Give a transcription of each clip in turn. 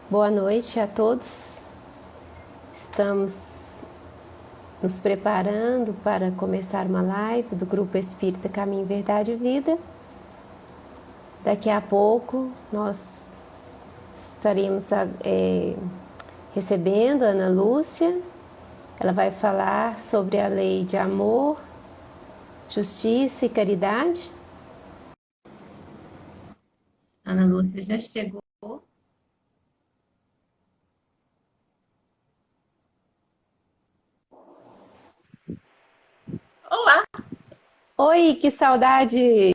Boa noite a todos. Estamos nos preparando para começar uma live do Grupo Espírita Caminho, Verdade e Vida. Daqui a pouco nós estaremos recebendo a Ana Lúcia. Ela vai falar sobre a lei de amor, justiça e caridade. Ana Lúcia já chegou. Olá, Oi, que saudade!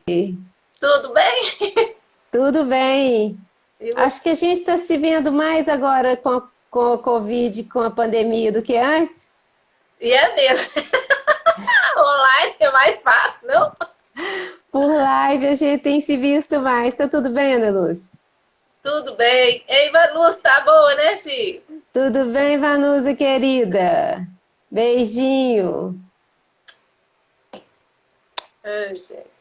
tudo bem? Tudo bem? E Acho você? que a gente está se vendo mais agora com a Covid, com a pandemia do que antes. E é mesmo. Online é mais fácil, não? Por live a gente tem se visto mais. Tá tudo bem, Ana Luz? Tudo bem. Ei, Vanus, tá boa, né, filho? Tudo bem, Vanusa, querida? Beijinho. Ai, gente.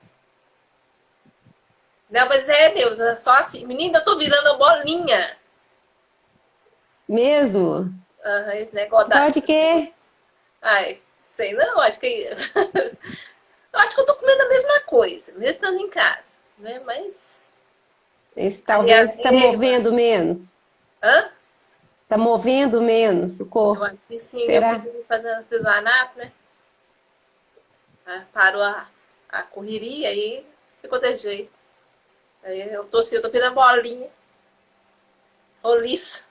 Não, mas é Deus, é só assim. Menina, eu tô virando uma bolinha. Mesmo? Esse negócio Dó da. de quê? Ai, sei não, acho que. Eu acho que eu tô comendo a mesma coisa, mesmo estando em casa, né? Mas. Esse Aí a talvez está régua. movendo menos. Hã? Está movendo menos o Eu corpo. acho que sim, eu fui Será? fazendo artesanato, né? Parou a correria aí ficou de jeito. Aí eu tô assim, eu tô virando bolinha, roliço.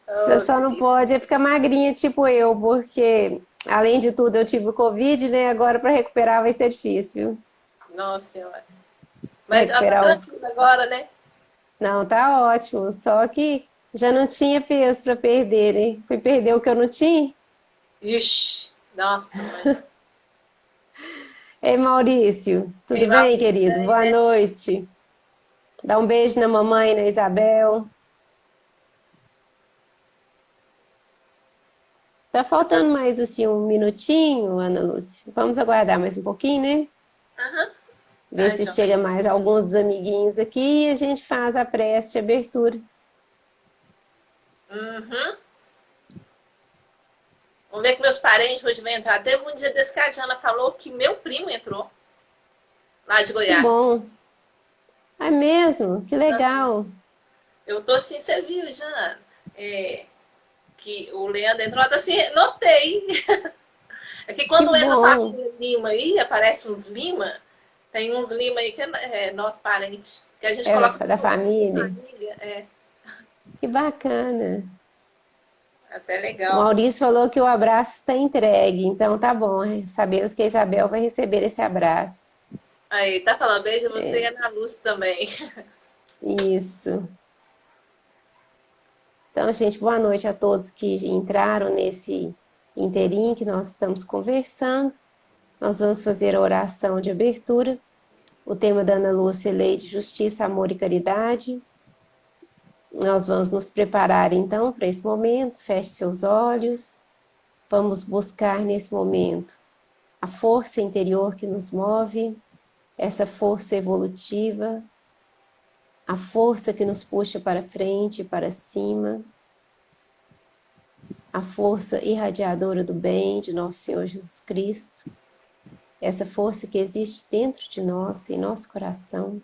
Você Oh, só não querido. pode ficar magrinha tipo eu, porque além de tudo eu tive Covid, né? Agora para recuperar vai ser difícil, viu? Nossa senhora. Mas ela tá Recuperar os. tranquila agora, né? Não, tá ótimo. Só que já não tinha peso para perder, né? Fui perder o que eu não tinha. Ixi, nossa, mãe. Ei, Maurício, Ei, tudo bem, Maurício, querido? aí, Boa né? noite. Dá um beijo na mamãe, na Isabel. Tá faltando mais assim um minutinho, Ana Lúcia. Vamos aguardar mais um pouquinho, né? Aham. Ver Ai, se João. chega mais alguns amiguinhos aqui e a gente faz a prece de abertura. Uhum. Vamos ver que meus parentes hoje vão entrar. Teve um dia desse que a Jana falou que meu primo entrou lá de Que Goiás. bom. É mesmo? Que legal. Eu tô assim, você viu, Jana? É, que o Leandro entrou, eu tô assim, notei. É que Que quando entra a bom. família Lima aí, aparece uns Lima, tem uns Lima aí que é nosso parente, que a gente É coloca da como família. família, é Que bacana. até O legal. Maurício falou que o abraço está entregue, então tá bom. Sabemos que a Isabel vai receber esse abraço. Aí, tá falando beijo a você e É, a Ana Lúcia também. isso. Então, gente, boa noite a todos que entraram nesse interim que nós estamos conversando. Nós vamos fazer a oração de abertura. O tema da Ana Lúcia é Lei de Justiça, Amor e Caridade. Nós vamos nos preparar então para esse momento. Feche seus olhos. Vamos buscar nesse momento a força interior que nos move, essa força evolutiva, a força que nos puxa para frente e para cima, a força irradiadora do bem de nosso Senhor Jesus Cristo, essa força que existe dentro de nós, em nosso coração.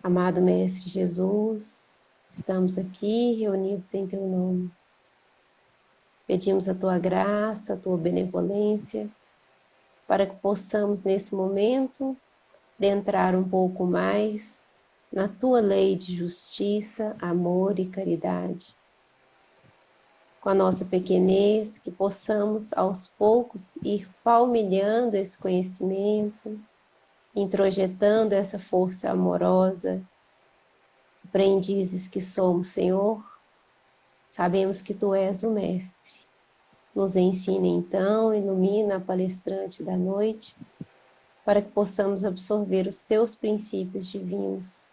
Amado Mestre Jesus, estamos aqui reunidos em Teu nome. Pedimos a Tua graça, a Tua benevolência, para que possamos nesse momento adentrar um pouco mais na Tua lei de justiça, amor e caridade. Com a nossa pequenez, que possamos aos poucos ir palmilhando esse conhecimento, introjetando essa força amorosa. Aprendizes que somos, Senhor, sabemos que Tu és o Mestre. Nos ensina então, ilumina a palestrante da noite, para que possamos absorver os Teus princípios divinos.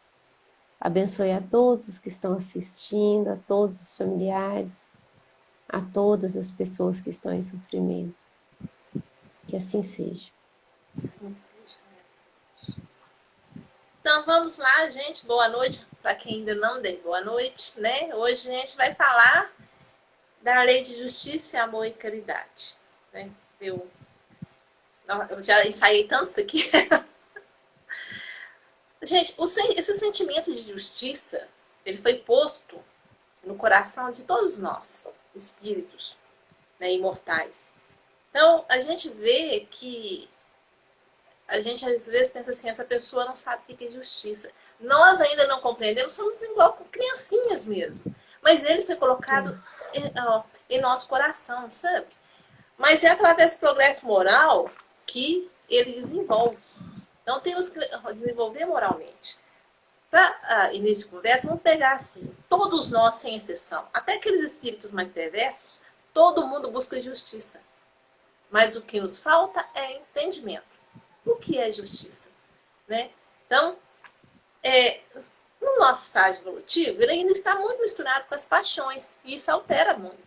Abençoe a todos os que estão assistindo, a todos os familiares, a todas as pessoas que estão em sofrimento. Que assim seja. Que assim seja. Então vamos lá, gente. Boa noite para quem ainda não deu boa noite, né? Hoje a gente vai falar da lei de justiça, amor e caridade, né? Eu já ensaiei tanto isso aqui. Gente, esse sentimento de justiça, ele foi posto no coração de todos nós, espíritos, né, imortais. Então, a gente vê que a gente às vezes pensa assim, essa pessoa não sabe o que é justiça. Nós ainda não compreendemos, somos igual com criancinhas mesmo. Mas ele foi colocado em nosso coração, sabe? Mas é através do progresso moral que ele desenvolve. Então temos que desenvolver moralmente. Para início de conversa, vamos pegar assim, todos nós, sem exceção, até aqueles espíritos mais perversos, todo mundo busca justiça. Mas o que nos falta é entendimento. O que é justiça? Né? Então, no nosso estágio evolutivo, ele ainda está muito misturado com as paixões, e isso altera muito.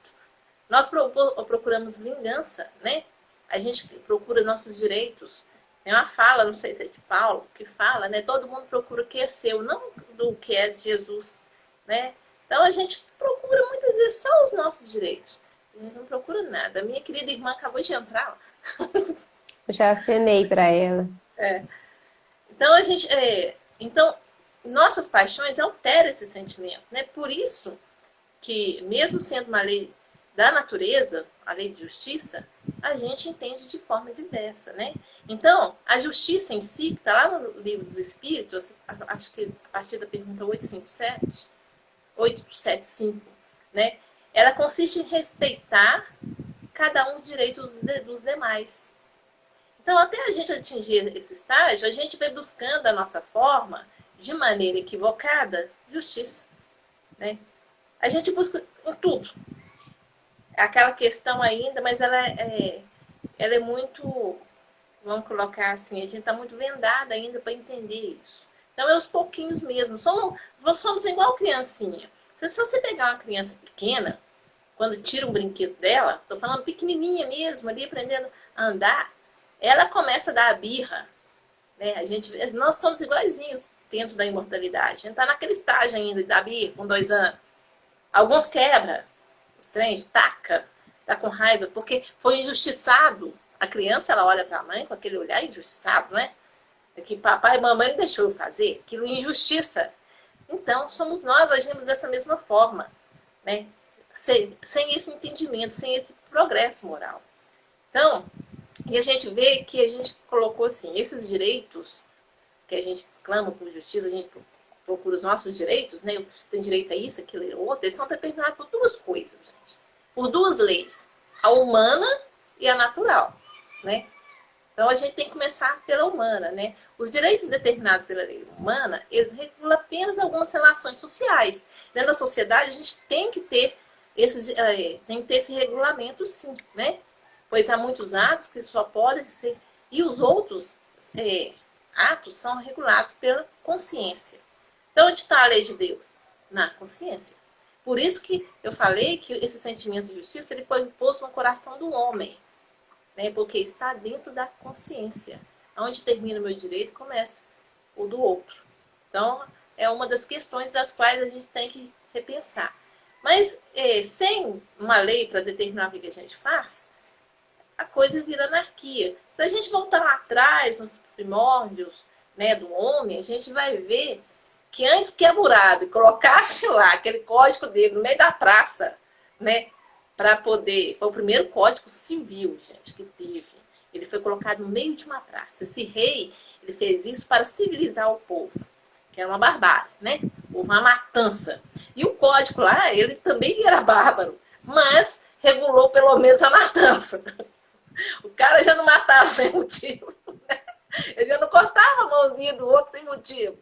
Nós procuramos vingança, né? A gente procura nossos direitos. Tem uma fala, não sei se é de Paulo, que fala, né? Todo mundo procura o que é seu, não do que é de Jesus, né? Então a gente procura muitas vezes só os nossos direitos. A gente não procura nada. A minha querida irmã acabou de entrar. Eu já acenei para ela. Então a gente, então nossas paixões alteram esse sentimento, né? Por isso que mesmo sendo uma lei da natureza, a lei de justiça, a gente entende de forma diversa, né? Então, a justiça em si, que está lá no Livro dos Espíritos, acho que a partir da pergunta 875, né? Ela consiste em respeitar cada um dos direitos dos demais. Então, até a gente atingir esse estágio, a gente vai buscando a nossa forma, de maneira equivocada, justiça, né? A gente busca em tudo. Aquela questão ainda, mas ela é muito, vamos colocar assim, a gente está muito vendada ainda para entender isso. Então é aos pouquinhos mesmo. Somos igual criancinha. Se você pegar uma criança pequena, quando tira um brinquedo dela, estou falando pequenininha mesmo, ali aprendendo a andar, ela começa a dar a birra. Né? Nós somos iguaizinhos dentro da imortalidade. A gente está naquele estágio ainda da birra, com 2 anos. Alguns quebra os trens, taca, tá com raiva, porque foi injustiçado. A criança, ela olha para a mãe com aquele olhar injustiçado, né? É que papai e mamãe não deixou eu fazer, aquilo é injustiça. Então, somos nós, agimos dessa mesma forma, né? Sem esse entendimento, sem esse progresso moral. Então, e a gente vê que a gente colocou assim, esses direitos que a gente clama por justiça, a gente procura os nossos direitos, né? Tem direito a isso, aquilo e outro, eles são determinados por 2 coisas, gente. Por 2 leis, a humana e a natural, né? Então a gente tem que começar pela humana, né? Os direitos determinados pela lei humana, eles regulam apenas algumas relações sociais. Dentro da sociedade a gente tem que ter esse regulamento, sim, né? Pois há muitos atos que só podem ser, e os outros atos são regulados pela consciência. Então, onde está a lei de Deus? Na consciência. Por isso que eu falei que esse sentimento de justiça ele foi imposto no coração do homem, né? Porque está dentro da consciência. Onde termina o meu direito, começa o do outro. Então, é uma das questões das quais a gente tem que repensar. Mas, sem uma lei para determinar o que a gente faz, a coisa vira anarquia. Se a gente voltar lá atrás, nos primórdios, né, do homem, a gente vai ver que antes que Hammurabi colocasse lá aquele código dele no meio da praça, né, para poder... Foi o primeiro código civil, gente, que teve. Ele foi colocado no meio de uma praça. Esse rei, ele fez isso para civilizar o povo, que era uma barbárie, né? Houve uma matança. E o código lá, ele também era bárbaro, mas regulou pelo menos a matança. O cara já não matava sem motivo, né? Ele já não cortava a mãozinha do outro sem motivo.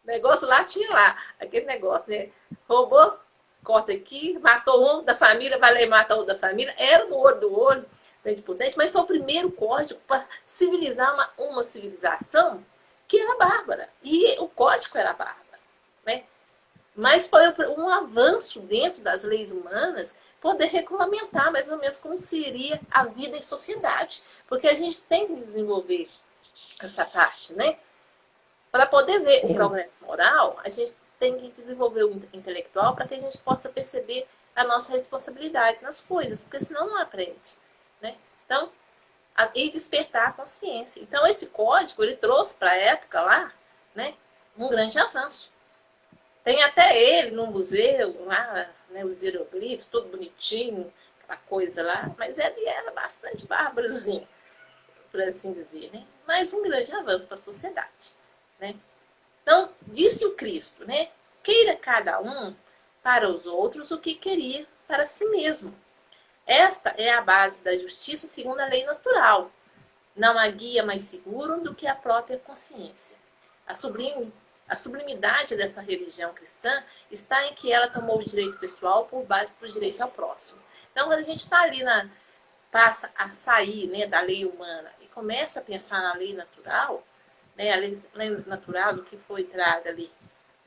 O negócio lá tinha lá, aquele negócio, né? Roubou, corta aqui, matou um da família, vai lá e mata outro da família. Era do olho, dente por dente, mas foi o primeiro código para civilizar uma civilização que era bárbara. E o código era bárbaro, né? Mas foi um avanço dentro das leis humanas poder regulamentar mais ou menos como seria a vida em sociedade. Porque a gente tem que desenvolver essa parte, né? Para poder ver o Temos. progresso moral, a gente tem que desenvolver o intelectual para que a gente possa perceber a nossa responsabilidade nas coisas, porque senão não aprende, né? Então, e despertar a consciência. Então, esse código, ele trouxe para a época lá, né, um grande avanço. Tem até ele no museu, lá, né, os hieroglifos, tudo bonitinho, aquela coisa lá, mas ele era bastante bárbarozinho, por assim dizer, né? Mas um grande avanço para a sociedade, né? Então, disse o Cristo, né? Queira cada um para os outros o que queria para si mesmo. Esta é a base da justiça segundo a lei natural. Não há guia mais seguro do que a própria consciência. A sublimidade dessa religião cristã está em que ela tomou o direito pessoal por base para o direito ao próximo. Então, quando a gente está ali, passa a sair, né, da lei humana e começa a pensar na lei natural, né, a lei natural do que foi traga ali,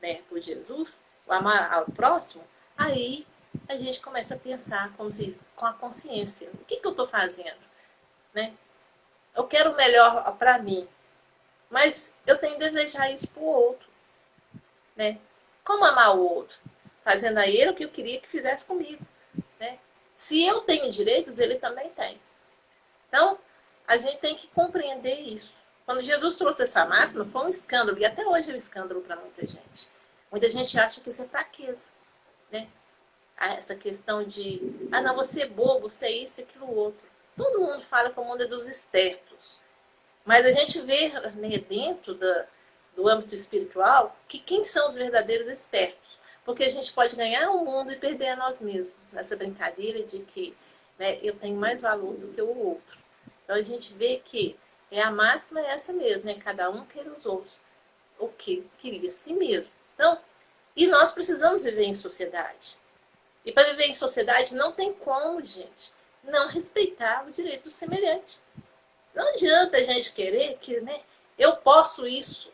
né, por Jesus, o amar ao próximo, aí a gente começa a pensar, como se diz, com a consciência. O que eu estou fazendo? Né? Eu quero o melhor para mim, mas eu tenho que desejar isso para o outro. Né? Como amar o outro? Fazendo a ele o que eu queria que fizesse comigo. Né? Se eu tenho direitos, ele também tem. Então, a gente tem que compreender isso. Quando Jesus trouxe essa máxima, foi um escândalo, e até hoje é um escândalo para muita gente. Muita gente acha que isso é fraqueza. Né? Essa questão de, não, você é bobo, você é isso e aquilo outro. Todo mundo fala que o mundo é dos espertos. Mas a gente vê, né, dentro do âmbito espiritual que quem são os verdadeiros espertos. Porque a gente pode ganhar o mundo e perder a nós mesmos. Nessa brincadeira de que, né, eu tenho mais valor do que o outro. Então a gente vê que a máxima é essa mesmo, né? Cada um quer os outros. O que queria si mesmo. Então, e nós precisamos viver em sociedade. E para viver em sociedade não tem como, gente, não respeitar o direito do semelhante. Não adianta a gente querer que, né, eu posso isso.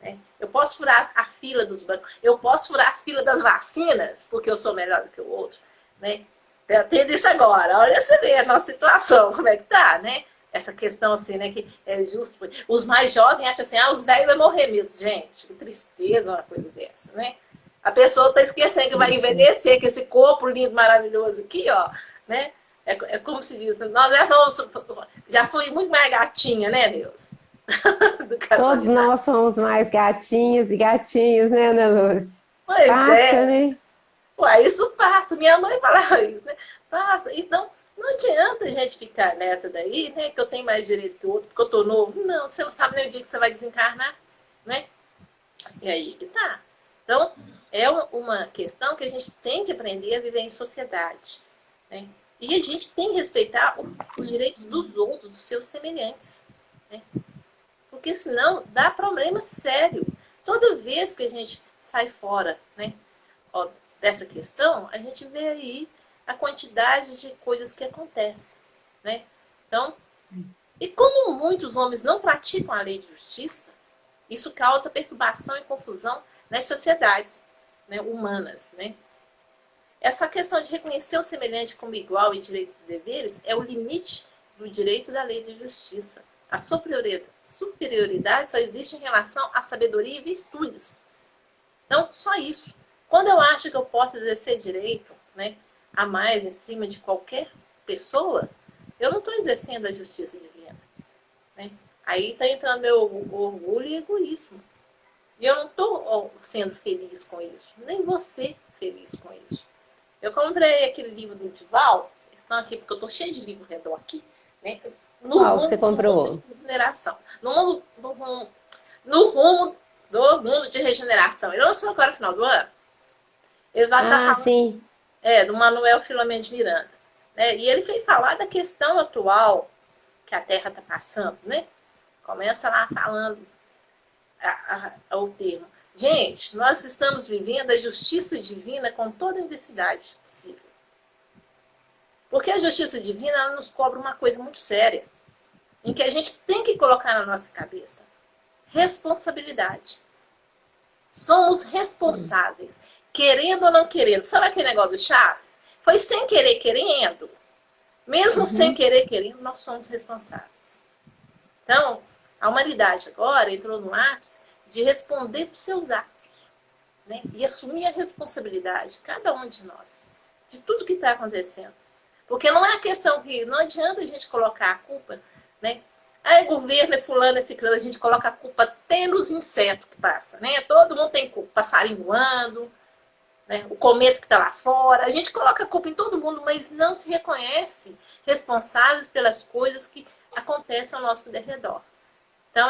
Né? Eu posso furar a fila dos bancos. Eu posso furar a fila das vacinas porque eu sou melhor do que o outro. Né? Entenda isso agora. Olha você vê a nossa situação, como é que tá, né? Essa questão assim, né, que é justo. Os mais jovens acham assim, os velhos vão morrer mesmo. Gente, que tristeza uma coisa dessa, né? A pessoa está esquecendo que vai envelhecer, que esse corpo lindo, maravilhoso aqui, ó, né? É como se diz, nós já fui muito mais gatinha, né, Deus? Todos nós somos mais gatinhas e gatinhos, né, Ana Lúcia? Pois Passa, é. né? Ué, isso passa. Minha mãe falava isso, né? Passa. Então, não adianta a gente ficar nessa daí, né? Que eu tenho mais direito que o outro, porque eu tô novo. Não, você não sabe nem o dia que você vai desencarnar, né? E aí que tá. Então, é uma questão que a gente tem que aprender a viver em sociedade. Né? E a gente tem que respeitar os direitos dos outros, dos seus semelhantes. Né? Porque senão dá problema sério. Toda vez que a gente sai fora, né, dessa questão, a gente vê aí a quantidade de coisas que acontecem. Né? Então, e como muitos homens não praticam a lei de justiça, isso causa perturbação e confusão nas sociedades, né, humanas. Né? Essa questão de reconhecer o semelhante como igual e direitos e deveres é o limite do direito da lei de justiça. A superioridade só existe em relação à sabedoria e virtudes. Então, só isso. Quando eu acho que eu posso exercer direito, né, a mais em cima de qualquer pessoa, eu não estou exercendo a justiça divina. Né? Aí está entrando meu orgulho e egoísmo. E eu não estou sendo feliz com isso. Nem você feliz com isso. Eu comprei aquele livro do Dival. Estão aqui porque eu estou cheio de livro redor aqui. Né? Qual que você comprou? De regeneração. No rumo do mundo de regeneração. Ele lançou agora no final do ano. Ele vai estar falando, sim. do Manuel Filomeno de Miranda. Né? E ele veio falar da questão atual que a Terra está passando. Né? Começa lá falando o termo. Gente, nós estamos vivendo a justiça divina com toda a intensidade possível. Porque a justiça divina ela nos cobra uma coisa muito séria, em que a gente tem que colocar na nossa cabeça. Responsabilidade. Somos responsáveis, querendo ou não querendo. Sabe aquele negócio do Chaves? Foi sem querer, querendo. Mesmo sem querer, querendo, nós somos responsáveis. Então, a humanidade agora entrou no ápice de responder por seus atos, né? E assumir a responsabilidade, cada um de nós, de tudo que está acontecendo. Porque não é a questão que não adianta a gente colocar a culpa, né? Ah, é governo, é fulano, é ciclano, a gente coloca a culpa até nos insetos que passam, né? Todo mundo tem culpa, passarinho voando, né? O cometa que está lá fora, a gente coloca a culpa em todo mundo, mas não se reconhece responsáveis pelas coisas que acontecem ao nosso derredor. Então,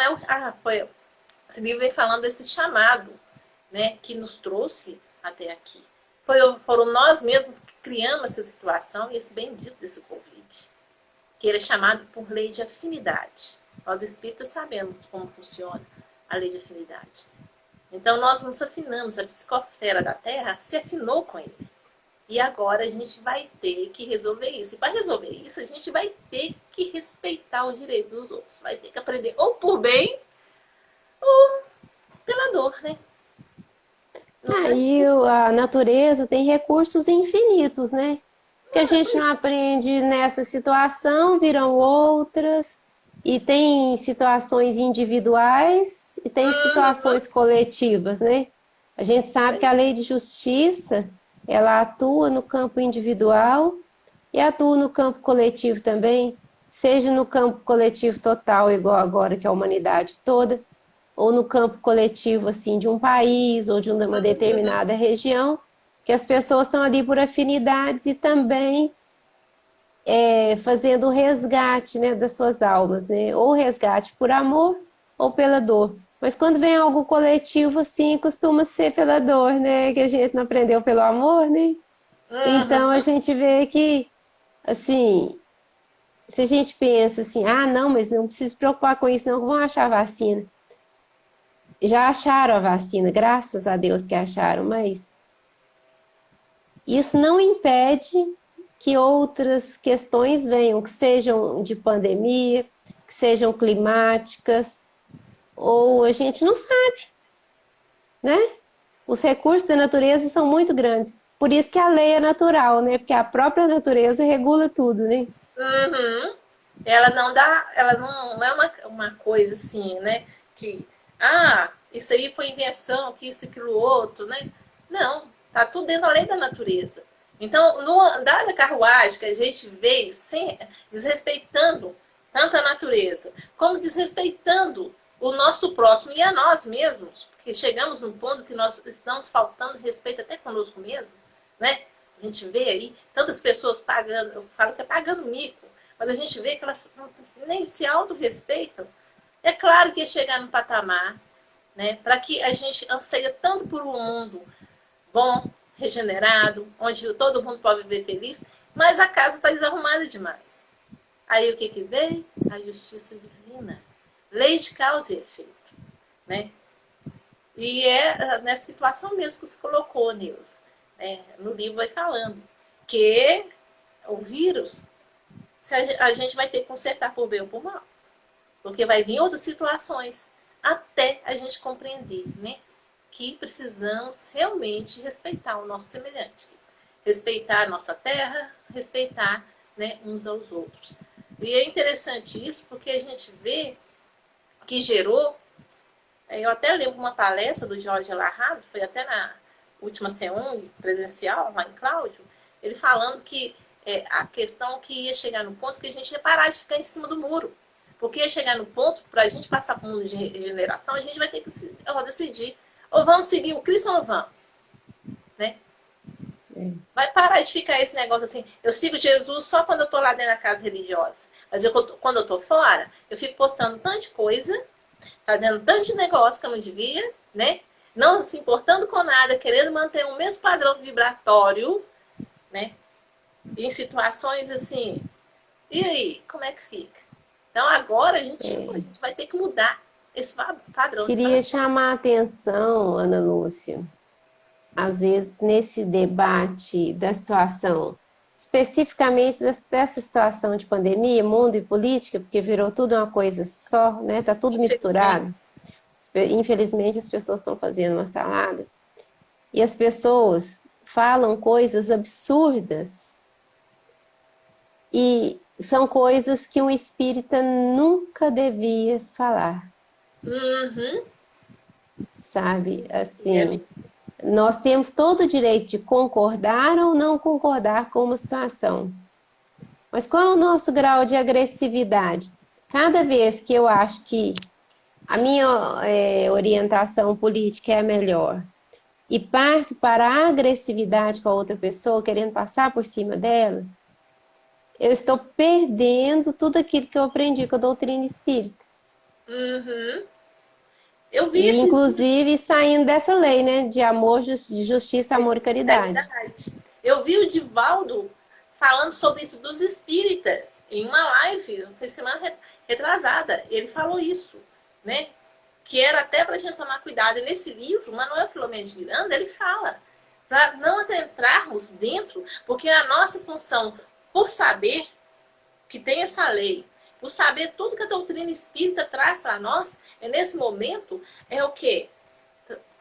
esse livro vem falando desse chamado, né, que nos trouxe até aqui. Foram nós mesmos que criamos essa situação e esse bendito desse Covid, que ele é chamado por lei de afinidade. Nós espíritas sabemos como funciona a lei de afinidade. Então, nós nos afinamos, a psicosfera da Terra se afinou com ele. E agora a gente vai ter que resolver isso. E para resolver isso, a gente vai ter que respeitar o direito dos outros. Vai ter que aprender ou por bem ou pela dor, né? Aí a natureza tem recursos infinitos, né? Que a gente não aprende nessa situação, viram outras. E tem situações individuais e tem situações coletivas, né? A gente sabe que a lei de justiça, ela atua no campo individual e atua no campo coletivo também, seja no campo coletivo total, igual agora que é a humanidade toda, ou no campo coletivo assim de um país ou de uma determinada região, que as pessoas estão ali por afinidades e também fazendo o resgate, né, das suas almas, né? Ou resgate por amor ou pela dor. Mas quando vem algo coletivo assim, costuma ser pela dor, né? Que a gente não aprendeu pelo amor, né? Então a gente vê que, assim, se a gente pensa assim, ah, não, mas não preciso se preocupar com isso, não, que vão achar a vacina. Já acharam a vacina, graças a Deus que acharam, mas isso não impede que outras questões venham, que sejam de pandemia, que sejam climáticas, ou a gente não sabe, né? Os recursos da natureza são muito grandes. Por isso que a lei é natural, né? Porque a própria natureza regula tudo, né? Uhum. Ela não é uma coisa assim, né? Que, isso aí foi invenção, que isso, aquilo, outro, né? Não, tá tudo dentro da lei da natureza. Então, no andar da carruagem que a gente veio desrespeitando tanto a natureza, como desrespeitando o nosso próximo e a nós mesmos, porque chegamos num ponto que nós estamos faltando respeito até conosco mesmo, né? A gente vê aí tantas pessoas pagando, eu falo que é pagando mico, mas a gente vê que elas nem se autorrespeitam. É claro que ia chegar num patamar, né, para que a gente anseia tanto por um mundo bom, regenerado, onde todo mundo pode viver feliz, mas a casa está desarrumada demais. Aí o que que veio? A justiça divina. Lei de causa e efeito, né? E é nessa situação mesmo que se colocou, Nilson. No livro vai falando que o vírus, a gente vai ter que consertar por bem ou por mal. Porque vai vir outras situações até a gente compreender, né? Que precisamos realmente respeitar o nosso semelhante. Respeitar a nossa terra, respeitar, né, uns aos outros. E é interessante isso porque a gente vê que gerou. Eu até lembro uma palestra do Jorge Larrado, foi até na última CEUNG presencial, lá em Cláudio, ele falando que a questão que ia chegar no ponto que a gente ia parar de ficar em cima do muro. Porque ia chegar no ponto, para a gente passar para o mundo de regeneração, a gente vai ter que decidir. Ou vamos seguir o Cristo ou não vamos? Né? Vai parar de ficar esse negócio assim, eu sigo Jesus só quando eu estou lá dentro da casa religiosa. Mas quando eu estou fora, eu fico postando tanta coisa, fazendo tanto de negócio que eu não devia, né? Não se importando com nada, querendo manter o mesmo padrão vibratório, né? Em situações assim. E aí, como é que fica? Então agora a gente vai ter que mudar esse padrão. Queria chamar a atenção, Ana Lúcia, às vezes nesse debate da situação, especificamente dessa situação de pandemia, mundo e política, porque virou tudo uma coisa só, né? Tá tudo misturado. Infelizmente as pessoas estão fazendo uma salada e as pessoas falam coisas absurdas e são coisas que um espírita nunca devia falar. Uhum. sabe? E Assim, nós temos todo o direito de concordar ou não concordar com uma situação. Mas qual é o nosso grau de agressividade? Cada vez que eu acho que a minha orientação política é a melhor e parto para a agressividade com a outra pessoa, querendo passar por cima dela, eu estou perdendo tudo aquilo que eu aprendi com a doutrina espírita. Uhum. Eu vi E, esse inclusive, saindo dessa lei, né? De amor, de justiça, amor e caridade. caridade. Eu vi o Divaldo falando sobre isso dos espíritas em uma live, foi semana retrasada. Ele falou isso, né? Que era até para a gente tomar cuidado. E nesse livro, Manuel Filomeno de Miranda, ele fala para não adentrarmos dentro, porque a nossa função, por saber que tem essa lei, por saber tudo que a doutrina espírita traz para nós, é nesse momento, é o quê?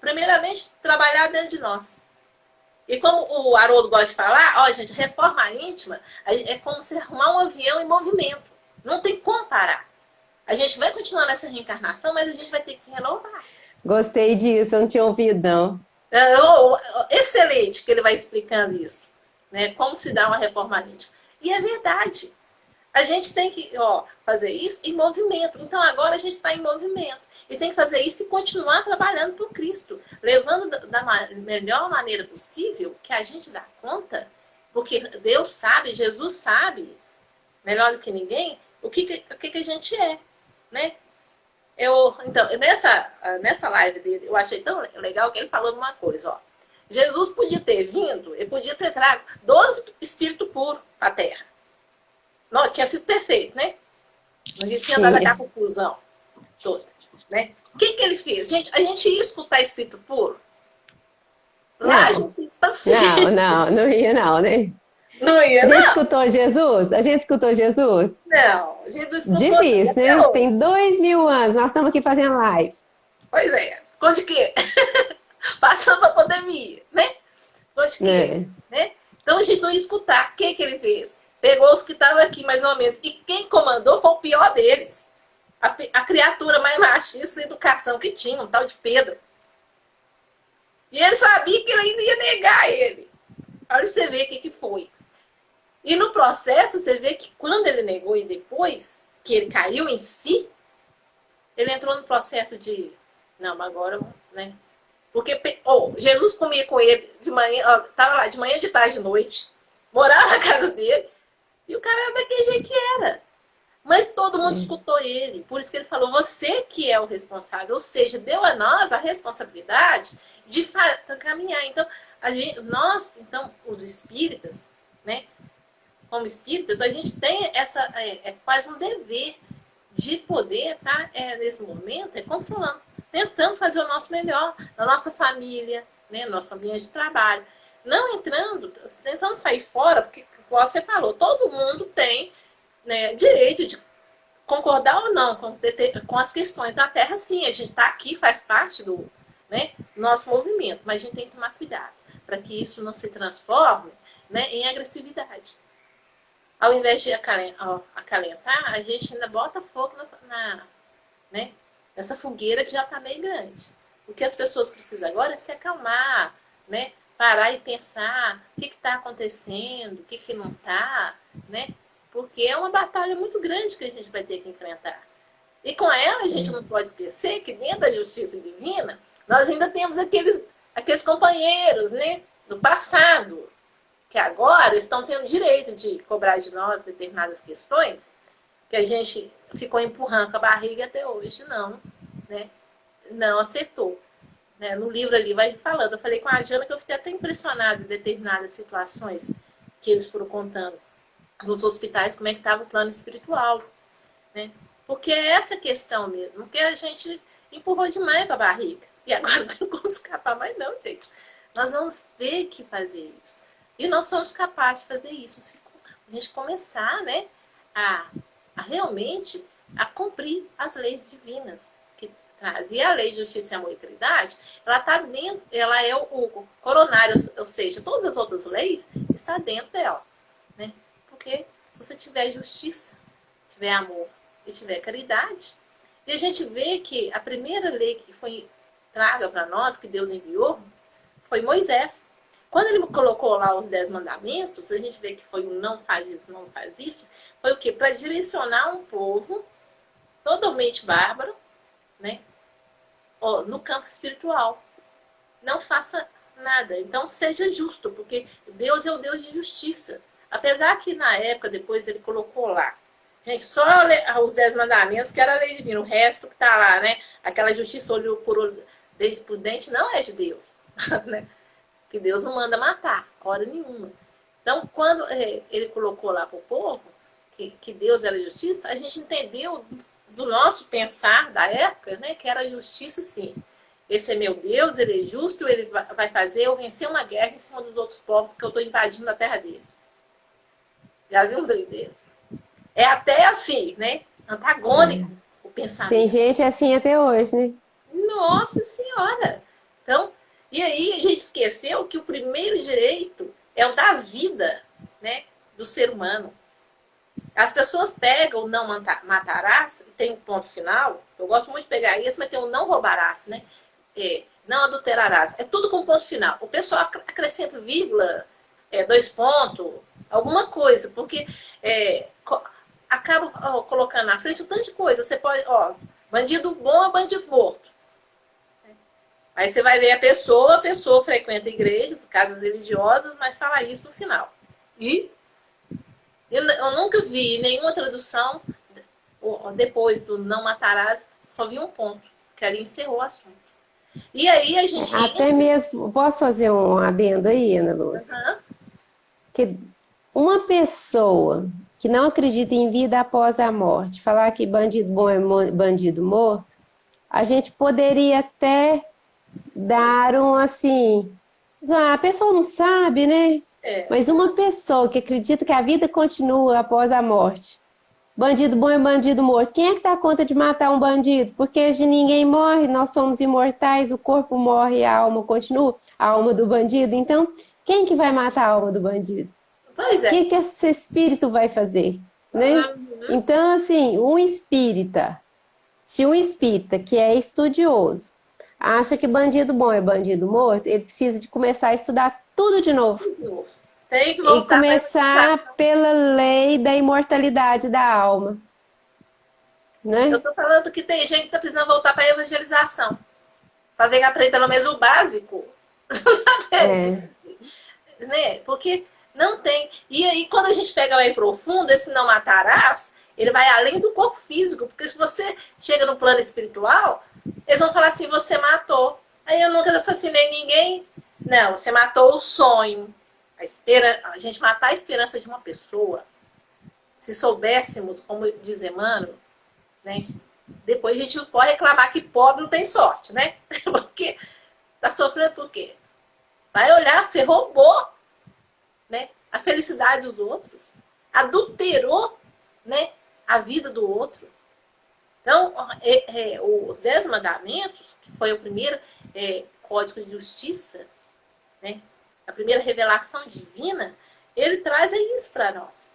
Primeiramente, trabalhar dentro de nós. E como o Haroldo gosta de falar, ó, gente, reforma íntima é como se arrumar um avião em movimento. Não tem como parar. A gente vai continuar nessa reencarnação, mas a gente vai ter que se renovar. Gostei disso, eu não tinha ouvido, não. Excelente que ele vai explicando isso. Né? Como se dá uma reforma íntima. E é verdade. A gente tem que fazer isso em movimento. Então agora a gente está em movimento. E tem que fazer isso e continuar trabalhando para o Cristo. Levando da melhor maneira possível que a gente dá conta. Porque Deus sabe, Jesus sabe, melhor do que ninguém, o que a gente é. Né? Então, nessa live dele, eu achei tão legal que ele falou de uma coisa. Ó. Jesus podia ter vindo, ele podia ter trago 12 espíritos puros para a Terra. Nossa, tinha sido perfeito, né? Não tinha dado aquela confusão toda, né? O que ele fez? Gente, a gente ia escutar espírito puro? Lá Não, a gente paciente. não ia não, né? Não A ia, gente não. escutou Jesus? A gente escutou Jesus? Não, a gente não escutou Difícil, até né? hoje. Tem 2000 anos, nós estamos aqui fazendo live. Pois é. Ficou de quê? Passando a pandemia, né? Ficou de quê? É. Né? Então a gente não ia escutar. O que ele fez? Pegou os que estavam aqui, mais ou menos. E quem comandou foi o pior deles. A criatura mais machista e educação que tinha, um tal de Pedro. E ele sabia que ele ainda ia negar ele. Olha você ver o que foi. E no processo, você vê que quando ele negou e depois, que ele caiu em si, ele entrou no processo de, não, agora, né? Porque Jesus comia com ele de manhã, estava lá de manhã, de tarde, de noite, morava na casa dele, e o cara era daquele jeito que era. Mas todo mundo escutou ele. Por isso que ele falou, você que é o responsável. Ou seja, deu a nós a responsabilidade de caminhar. Então, então, os espíritas, né? Como espíritas, a gente tem quase um dever de poder estar nesse momento consolando, tentando fazer o nosso melhor na nossa família, né, no nosso ambiente de trabalho. Não entrando, tentando sair fora, porque, como você falou, todo mundo tem, né, direito de concordar ou não com as questões da Terra, sim. A gente está aqui, faz parte do, né, nosso movimento, mas a gente tem que tomar cuidado para que isso não se transforme, né, em agressividade. Ao invés de acalentar, a gente ainda bota fogo né, nessa fogueira que já está meio grande. O que as pessoas precisam agora é se acalmar, né? Parar e pensar o que está acontecendo, o que não está, né? Porque é uma batalha muito grande que a gente vai ter que enfrentar. E com ela, a gente não pode esquecer que dentro da justiça divina, nós ainda temos aqueles companheiros, né? Do passado, que agora estão tendo direito de cobrar de nós determinadas questões que a gente ficou empurrando com a barriga até hoje, né? Não acertou. Né? No livro ali vai falando, eu falei com a Jana que eu fiquei até impressionada em determinadas situações que eles foram contando nos hospitais, como é que estava o plano espiritual, né? Porque é essa questão mesmo, que a gente empurrou demais para a barriga. E agora não tem como escapar mais não, gente. Nós vamos ter que fazer isso. E nós somos capazes de fazer isso. Se a gente começar, né, a realmente a cumprir as leis divinas que traz. E a lei de justiça, amor e caridade, ela está dentro, ela é o coronário, ou seja, todas as outras leis estão dentro dela, né? Porque se você tiver justiça, tiver amor e tiver caridade, e a gente vê que a primeira lei que foi traga para nós, que Deus enviou, foi Moisés. Quando ele colocou lá os 10 mandamentos, a gente vê que foi um não faz isso, não faz isso, foi o quê? Para direcionar um povo totalmente bárbaro, né? No campo espiritual. Não faça nada. Então seja justo, porque Deus é o Deus de justiça. Apesar que na época, depois ele colocou lá, gente, só os 10 mandamentos, que era a lei divina, o resto que está lá, né? Aquela justiça olho por olho, dente por dente, não é de Deus, né? Que Deus não manda matar, hora nenhuma. Então, quando ele colocou lá para o povo que Deus era justiça, a gente entendeu do nosso pensar da época, né, que era justiça, sim. Esse é meu Deus, ele é justo, ele vai fazer eu vencer uma guerra em cima dos outros povos que eu estou invadindo a terra dele. Já viu um doideiro? É até assim, né? Antagônico o pensamento. Tem gente assim até hoje, né? Nossa Senhora! Então, e aí a gente esqueceu que o primeiro direito é o da vida, né, do ser humano. As pessoas pegam não matarás, tem um ponto final, eu gosto muito de pegar esse, mas tem um não roubarás, né? Não adulterarás. É tudo com ponto final. O pessoal acrescenta vírgula, 2 pontos, alguma coisa, porque acaba colocando na frente um tanto de coisa. Você pode, bandido bom é bandido morto. Aí você vai ver a pessoa frequenta igrejas, casas religiosas, mas fala isso no final. E eu nunca vi nenhuma tradução depois do não matarás, só vi um ponto, que ali encerrou o assunto. E aí a gente Até mesmo, posso fazer um adendo aí, Ana Lúcia? Uhum. Que uma pessoa que não acredita em vida após a morte, falar que bandido bom é bandido morto, a gente poderia até dar assim, a pessoa não sabe, né? Mas uma pessoa que acredita que a vida continua após a morte, bandido bom é bandido morto. Quem é que dá conta de matar um bandido? Porque ninguém morre, nós somos imortais, o corpo morre, a alma continua, a alma do bandido. Então, quem que vai matar a alma do bandido? Pois O é. que esse espírito vai fazer? Né? Então, assim, se um espírita que é estudioso acha que bandido bom é bandido morto, ele precisa de começar a estudar tudo de novo. Tem que E voltar começar pela lei da imortalidade da alma. Né? Eu tô falando que tem gente que tá precisando voltar para a evangelização. Para ver aprender pelo menos o básico. Né? Porque não tem. E aí, quando a gente pega mais profundo, esse não matarás, ele vai além do corpo físico. Porque se você chega no plano espiritual, eles vão falar assim: você matou. Aí eu nunca assassinei ninguém. Não, você matou o sonho. A gente matar a esperança de uma pessoa. Se soubéssemos, como diz Emmanuel, né? Depois a gente pode reclamar que pobre não tem sorte, né? Porque tá sofrendo por quê? Vai olhar, você roubou, né, a felicidade dos outros, adulterou, né, a vida do outro. Então, os 10 mandamentos, que foi o primeiro código de justiça, né, a primeira revelação divina, ele traz isso para nós.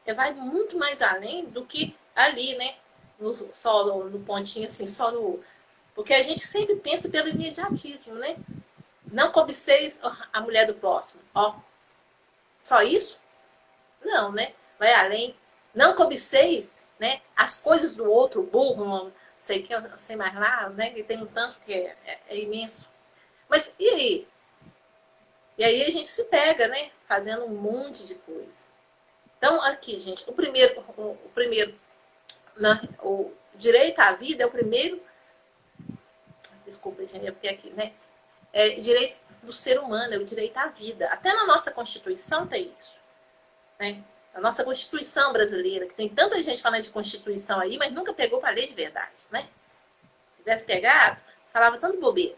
Ele vai muito mais além do que ali, né, só no pontinho assim, só no... Porque a gente sempre pensa pelo imediatismo, né? Não cobiceis a mulher do próximo. Só isso? Não, né? Vai além. Não cobiceis, né, as coisas do outro, burro, não sei que, sei mais lá, né? Que tem um tanto que é imenso. Mas e aí? E aí a gente se pega, né? Fazendo um monte de coisa. Então, aqui, gente, o primeiro o direito à vida é o primeiro. Desculpa, gente, é porque aqui, né? Direito do ser humano, é o direito à vida. Até na nossa Constituição tem isso. Né? A nossa Constituição brasileira, que tem tanta gente falando de Constituição aí, mas nunca pegou para ler de verdade. Né? Se tivesse pegado, falava tanto bobeira.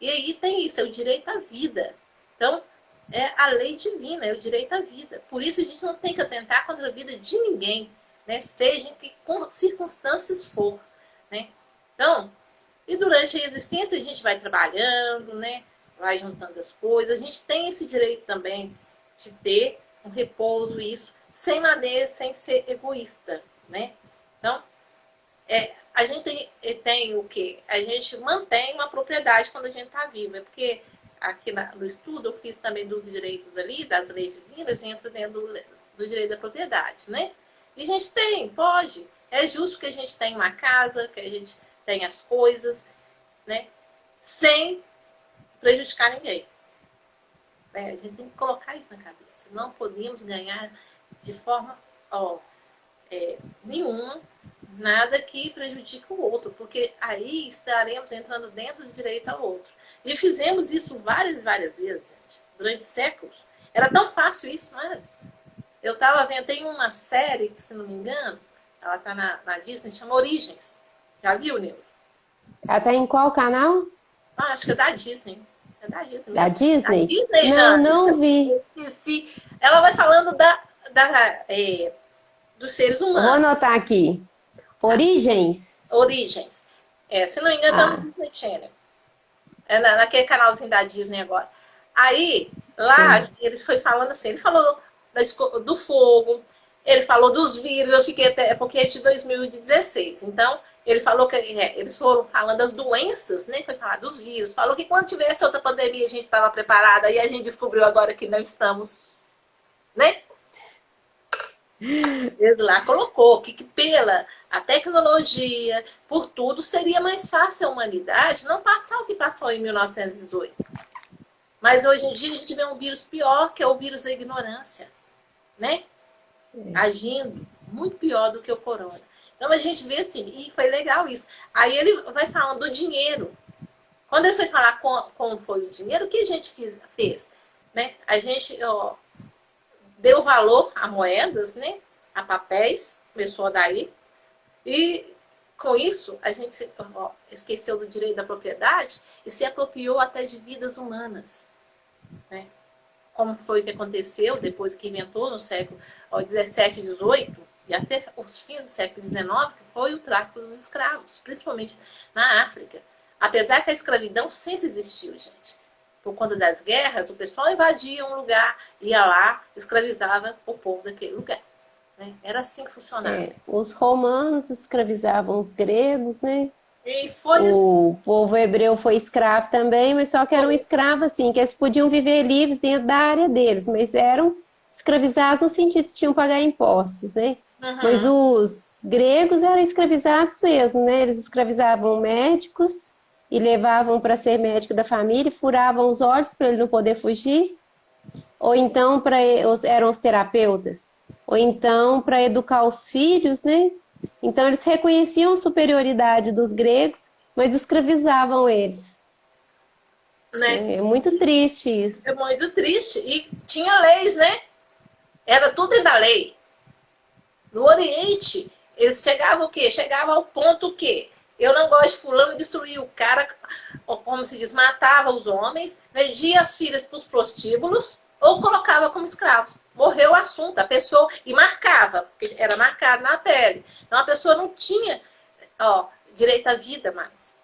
E aí tem isso, é o direito à vida. Então, é a lei divina, é o direito à vida. Por isso a gente não tem que atentar contra a vida de ninguém, né? Seja em que circunstâncias for. Né? Então, e durante a existência a gente vai trabalhando, né? Vai juntando as coisas. A gente tem esse direito também de ter um repouso, isso, sem maneira, sem ser egoísta, né? Então, a gente tem o quê? A gente mantém uma propriedade quando a gente está vivo. É porque aqui no estudo eu fiz também dos direitos ali, das leis divinas, entra dentro do direito da propriedade, né? E a gente pode. É justo que a gente tenha uma casa, que a gente tenha as coisas, né? Sem prejudicar ninguém. A gente tem que colocar isso na cabeça. Não podemos ganhar de forma nenhuma nada que prejudique o outro, porque aí estaremos entrando dentro do direito ao outro. E fizemos isso várias vezes, gente, durante séculos. Era tão fácil isso, não era? Eu estava vendo, tem uma série que, se não me engano, ela está na Disney, chama Origens. Já viu, Nilson? Ela tá em qual canal? Acho que é da Disney. É da Disney Da mesmo? Da Disney? Disney, Não, Jane. não vi. Esqueci. Ela vai falando dos seres Eu vou humanos. anotar aqui. Tá? Origens. Origens. Se não me engano, tá no Ah, Disney Channel. Naquele canalzinho da Disney agora. Aí, lá, sim. ele foi falando assim, ele falou do fogo, ele falou dos vírus, eu fiquei até, porque é de 2016, então, ele falou que eles foram falando das doenças, né, foi falar dos vírus, falou que quando tivesse outra pandemia a gente estava preparada, e a gente descobriu agora que não estamos, né? Ele lá colocou que pela a tecnologia, por tudo, seria mais fácil a humanidade não passar o que passou em 1918. Mas hoje em dia a gente vê um vírus pior, que é o vírus da ignorância, né? Agindo muito pior do que o corona. Então a gente vê assim, e foi legal isso. Aí ele vai falando do dinheiro. Quando ele foi falar como foi o dinheiro, o que a gente fez? Né? A gente deu valor a moedas, né? A papéis, começou daí. E com isso, a gente esqueceu do direito da propriedade e se apropriou até de vidas humanas. Né? Como foi o que aconteceu depois que inventou no século XVII, XVIII e até os fins do século XIX, que foi o tráfico dos escravos, principalmente na África. Apesar que a escravidão sempre existiu, gente. Por conta das guerras, o pessoal invadia um lugar, ia lá, escravizava o povo daquele lugar. Né? Era assim que funcionava. Os romanos escravizavam os gregos, né? E foi assim. O povo hebreu foi escravo também, mas só que eram escravos assim, que eles podiam viver livres dentro da área deles, mas eram escravizados no sentido que tinham que pagar impostos, né? Mas Uhum. os gregos eram escravizados mesmo, né? Eles escravizavam médicos e levavam para ser médico da família, furavam os olhos para ele não poder fugir, ou então eram os terapeutas, ou então para educar os filhos, né? Então eles reconheciam a superioridade dos gregos, mas escravizavam eles. Né? É muito triste É isso. muito triste. E tinha leis, né? Era tudo dentro da lei. No Oriente, eles chegavam o quê? Chegavam ao ponto que eu não gosto de fulano, destruir o cara, ou como se diz, matava os homens, vendia as filhas para os prostíbulos ou colocava como escravos. Morreu o assunto, a pessoa, e marcava, porque era marcado na pele. Então a pessoa não tinha direito à vida mais.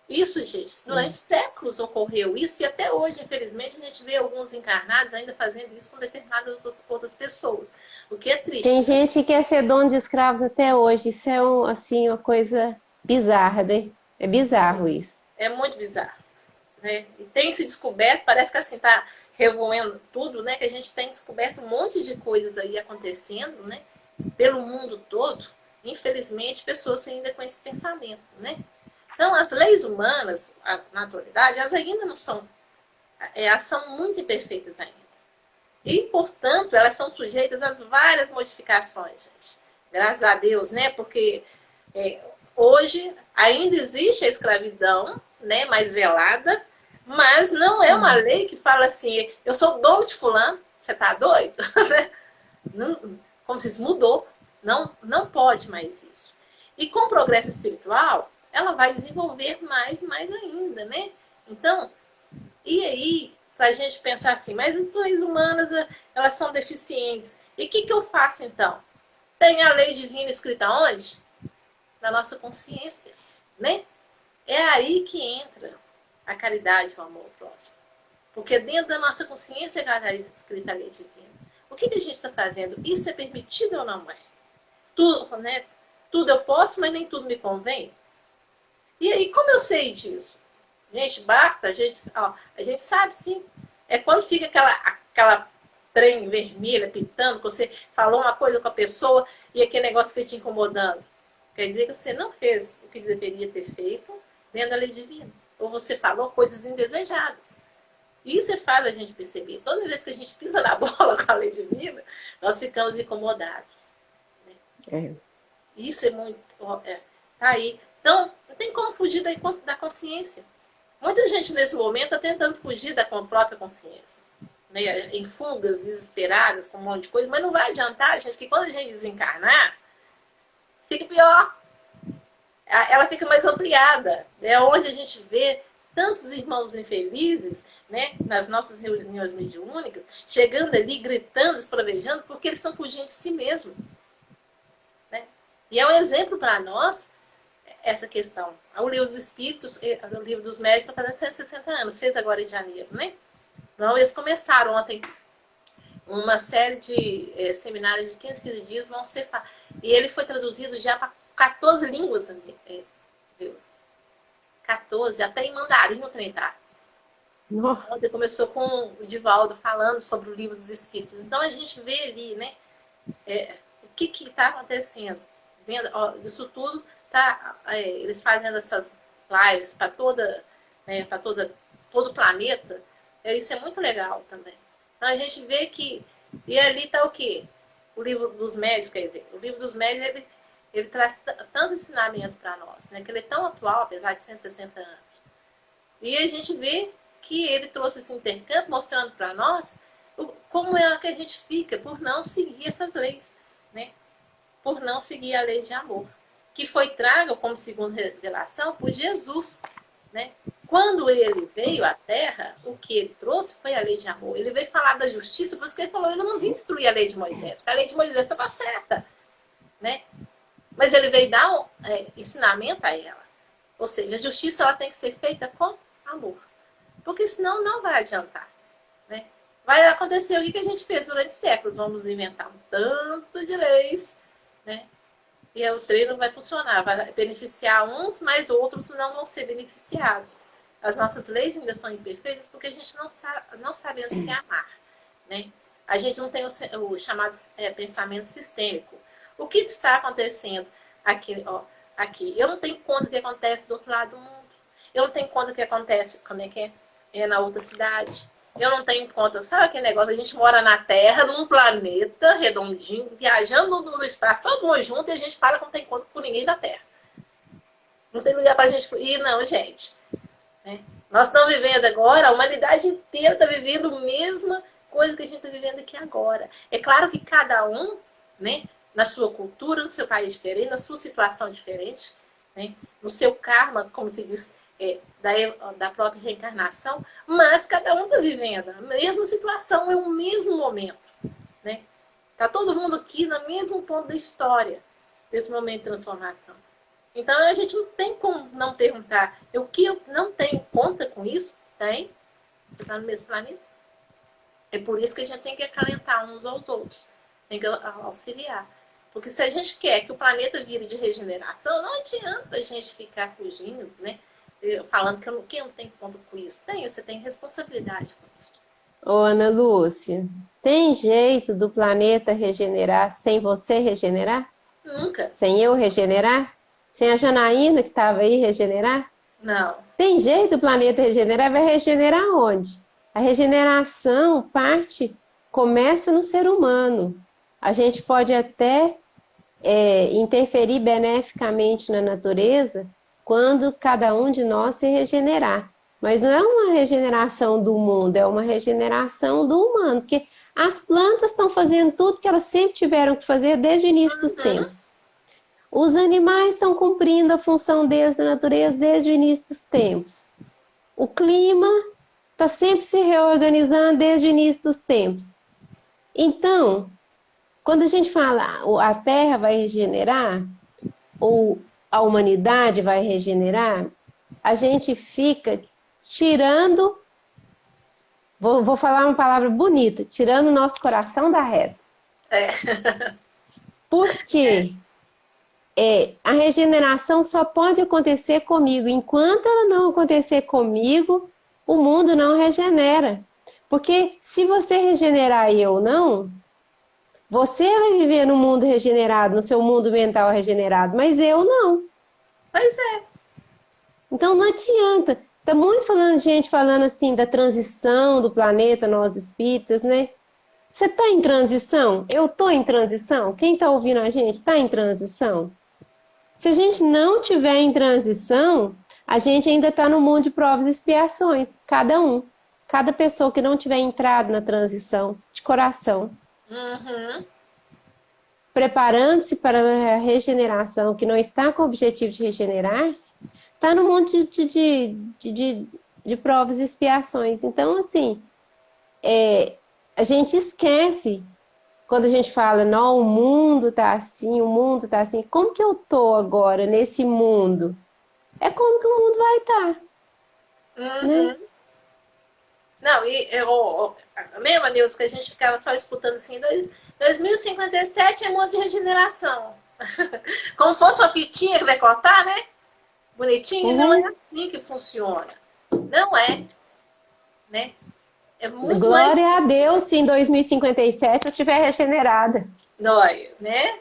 Isso, gente, durante séculos ocorreu isso e até hoje, infelizmente, a gente vê alguns encarnados ainda fazendo isso com determinadas outras pessoas, o que é Tem triste, né? gente que quer ser dono de escravos até hoje. Isso é assim, uma coisa bizarra, né? É bizarro isso. É muito bizarro, né? E tem se descoberto, parece que assim tá revoendo tudo, né? Que a gente tem descoberto um monte de coisas aí acontecendo, né? Pelo mundo todo. Infelizmente, pessoas ainda com esse pensamento, né? Então, as leis humanas, na atualidade, elas ainda não são, elas são muito imperfeitas ainda. E, portanto, elas são sujeitas a várias modificações, gente. Graças a Deus, né? Porque hoje ainda existe a escravidão, né? Mais velada, mas não é uma lei que fala assim, eu sou dono de fulano, você tá doido? Não, como se isso mudou. Não, não pode mais isso. E com o progresso espiritual, ela vai desenvolver mais e mais ainda, né? Então, e aí, para a gente pensar assim, mas as leis humanas, elas são deficientes. E o que eu faço então? Tem a lei divina escrita onde? Na nossa consciência, né? É aí que entra a caridade, o amor ao próximo. Porque dentro da nossa consciência está escrita a lei divina. O que a gente está fazendo? Isso é permitido ou não é? Tudo, né? tudo eu posso, mas nem tudo me convém. E aí, como eu sei disso? Gente, basta, a gente sabe sim. É quando fica aquela trem vermelha pitando, que você falou uma coisa com a pessoa e aquele negócio fica te incomodando. Quer dizer que você não fez o que deveria ter feito dentro da lei divina. Ou você falou coisas indesejadas. Isso faz a gente perceber. Toda vez que a gente pisa na bola com a lei divina, nós ficamos incomodados. Né? É. Isso é muito... tá aí. Então, não tem como fugir da consciência. Muita gente nesse momento está tentando fugir da própria consciência. Né? Em fugas desesperadas, com um monte de coisa. Mas não vai adiantar, gente, que quando a gente desencarnar, fica pior. Ela fica mais ampliada. É onde a gente vê tantos irmãos infelizes, né, nas nossas reuniões mediúnicas, chegando ali, gritando, espravejando, porque eles estão fugindo de si mesmos. Né? E é um exemplo para nós essa questão. O Livro dos Espíritos, o Livro dos Médiuns está fazendo 160 anos, fez agora em janeiro, né? Então, eles começaram ontem uma série de seminários de 15 dias, vão ser... E ele foi traduzido já para 14 línguas, Deus. 14, até em mandarim o trem tá. Ontem começou com o Divaldo falando sobre o Livro dos Espíritos. Então, a gente vê ali, né, o que está acontecendo. Vendo, isso tudo, eles fazendo essas lives para né, todo o planeta. Isso é muito legal também. Então, a gente vê que... E ali está o quê? O Livro dos Médiuns, quer dizer, o Livro dos Médiuns, ele traz tanto ensinamento para nós, né? Que ele é tão atual, apesar de 160 anos. E a gente vê que ele trouxe esse intercâmbio, mostrando para nós como é que a gente fica por não seguir essas leis, né? Por não seguir a lei de amor, que foi trago como segunda revelação por Jesus, né? Quando ele veio à Terra, o que ele trouxe foi a lei de amor. Ele veio falar da justiça, por isso que ele falou, eu não vim destruir a lei de Moisés, porque a lei de Moisés estava certa, né? Mas ele veio dar ensinamento a ela. Ou seja, a justiça ela tem que ser feita com amor. Porque senão não vai adiantar. Né? Vai acontecer o que a gente fez durante séculos. Vamos inventar um tanto de leis. Né? E o treino vai funcionar. Vai beneficiar uns, mas outros não vão ser beneficiados. As nossas leis ainda são imperfeitas porque a gente não sabemos o que é amar. Né? A gente não tem o chamado pensamento sistêmico. O que está acontecendo aqui, aqui? Eu não tenho conta do que acontece do outro lado do mundo. Eu não tenho conta do que acontece, como é que é na outra cidade. Eu não tenho conta, sabe aquele negócio? A gente mora na Terra, num planeta redondinho, viajando no espaço, todo mundo junto, e a gente fala que não tem conta com ninguém da Terra. Não tem lugar pra gente ir, não, gente. Né? Nós estamos vivendo agora, a humanidade inteira está vivendo a mesma coisa que a gente está vivendo aqui agora. É claro que cada um, né, na sua cultura, no seu país diferente, na sua situação diferente, né, no seu karma, como se diz, da própria reencarnação, mas cada um está vivendo a mesma situação, é o mesmo momento. Né? Tá todo mundo aqui no mesmo ponto da história, desse momento de transformação. Então a gente não tem como não perguntar, o que eu não tenho conta com isso? Tem. Você está no mesmo planeta. É por isso que a gente tem que acalentar uns aos outros. Tem que auxiliar. Porque se a gente quer que o planeta vire de regeneração, não adianta a gente ficar fugindo, né? Falando que eu não tenho conta com isso. Você tem responsabilidade com isso. Ô, Ana Lúcia, tem jeito do planeta regenerar sem você regenerar? Nunca. Sem eu regenerar? Sem a Janaína que estava aí regenerar? Não. Tem jeito do planeta regenerar? Vai regenerar onde? A regeneração começa no ser humano. A gente pode até interferir beneficamente na natureza quando cada um de nós se regenerar. Mas não é uma regeneração do mundo, é uma regeneração do humano, porque as plantas estão fazendo tudo que elas sempre tiveram que fazer desde o início dos tempos. Os animais estão cumprindo a função deles na natureza desde o início dos tempos. O clima está sempre se reorganizando desde o início dos tempos. Então, quando a gente fala a Terra vai regenerar, ou a humanidade vai regenerar, a gente fica tirando, vou falar uma palavra bonita, tirando o nosso coração da reta. Por quê? a regeneração só pode acontecer comigo. Enquanto ela não acontecer comigo, o mundo não regenera. Porque se você regenerar e eu não, você vai viver no mundo regenerado, no seu mundo mental regenerado, mas eu não. Pois é. Então não adianta. Tá muito gente falando assim da transição do planeta, nós espíritas, né? Você tá em transição? Eu tô em transição? Quem tá ouvindo a gente tá em transição? Se a gente não tiver em transição, a gente ainda está no mundo de provas e expiações, cada um. Cada pessoa que não tiver entrado na transição de coração, Uhum. preparando-se para a regeneração, que não está com o objetivo de regenerar-se, está no mundo de provas e expiações. Então, assim, a gente esquece quando a gente fala, não, o mundo tá assim, o mundo tá assim. Como que eu tô agora nesse mundo? É como que o mundo vai estar, né? Uhum. Não, lembra, Nilson, que a gente ficava só escutando assim, 2057 é mundo de regeneração. Como fosse uma fitinha que vai cortar, né? Bonitinho, não é Uhum. assim que funciona. Não é, né? É muito mais Glória a Deus se em 2057 eu estiver regenerada. dói, né?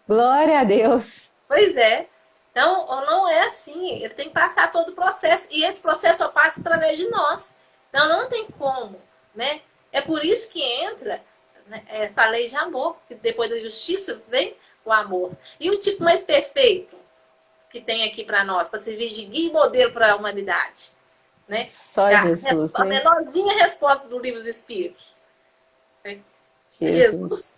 Glória a Deus. Pois é. Então, não é assim. Ele tem que passar todo o processo. E esse processo só passa através de nós. Então, não tem como, né? É por isso que entra, né, essa lei de amor. Que depois da justiça vem o amor. E o tipo mais perfeito que tem aqui para nós, para servir de guia e modelo para a humanidade, né? Só Jesus, A né? menorzinha resposta do livro dos Espíritos. Né? Jesus. Jesus,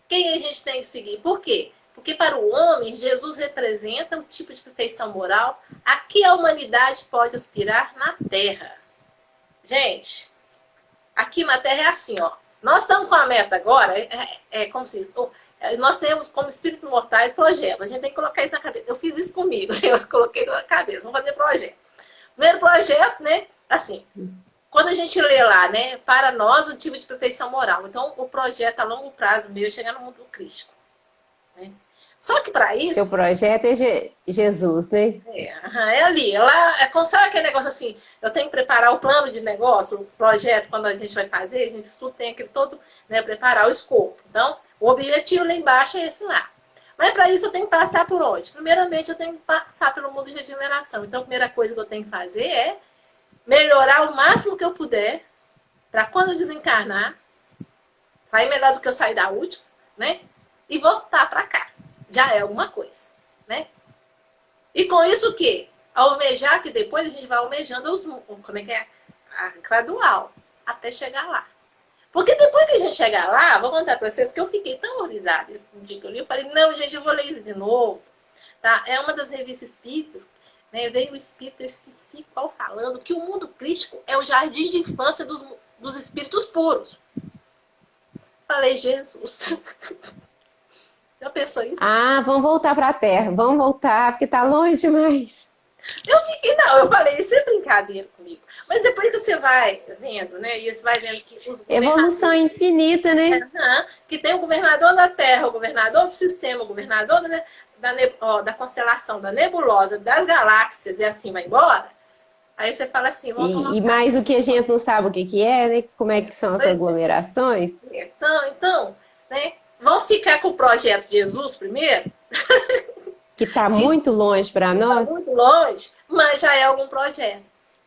quem a gente tem que seguir? Por quê? Porque para o homem, Jesus representa o tipo de perfeição moral a que a humanidade pode aspirar na Terra. Gente, aqui na Terra é assim, ó. Nós estamos com a meta agora, como se diz, nós temos como espíritos mortais projetos. A gente tem que colocar isso na cabeça. Eu fiz isso comigo, eu coloquei na cabeça. Vamos fazer projeto. Primeiro projeto, né? Assim, quando a gente lê lá, né? Para nós, o tipo de perfeição moral. Então, o projeto a longo prazo meu é chegar no mundo crístico. Né? Só que para Seu isso, projeto é Jesus, né? é ali. Ela, sabe aquele negócio assim? Eu tenho que preparar o plano de negócio, o projeto, quando a gente vai fazer, a gente estuda, tem aquele todo, né? Preparar o escopo. Então, o objetivo lá embaixo é esse lá. Mas para isso eu tenho que passar por onde? Primeiramente, eu tenho que passar pelo mundo de regeneração. Então, a primeira coisa que eu tenho que fazer é melhorar o máximo que eu puder para quando eu desencarnar, sair melhor do que eu sair da última, né? E voltar para cá. Já é alguma coisa, né? E com isso o quê? Almejar que depois a gente vai almejando como é que é? A gradual, até chegar lá. Porque depois que a gente chegar lá, vou contar para vocês que eu fiquei tão horrorizada esse dia que eu li, eu falei, não, gente, eu vou ler isso de novo. Tá? É uma das revistas espíritas, né? Veio o espírito, eu esqueci qual falando, que o mundo crístico é o jardim de infância dos espíritos puros. Falei, Jesus. Já pensou isso? Ah, vamos voltar para a Terra. Vamos voltar, porque tá longe demais. Eu fiquei, não, eu falei, isso é brincadeira comigo. Mas depois que você vai vendo, né? E você vai vendo que os Evolução governadores. infinita, né? Que tem o governador da Terra, o governador do sistema, o governador da constelação, da nebulosa, das galáxias, e assim vai embora. Aí você fala assim, vamos E colocar. mais o que a gente não sabe o que que é, né? Como é que são as aglomerações. Então, né? Vamos ficar com o projeto de Jesus primeiro, Que tá que muito longe para está nós. muito longe, mas já é algum projeto,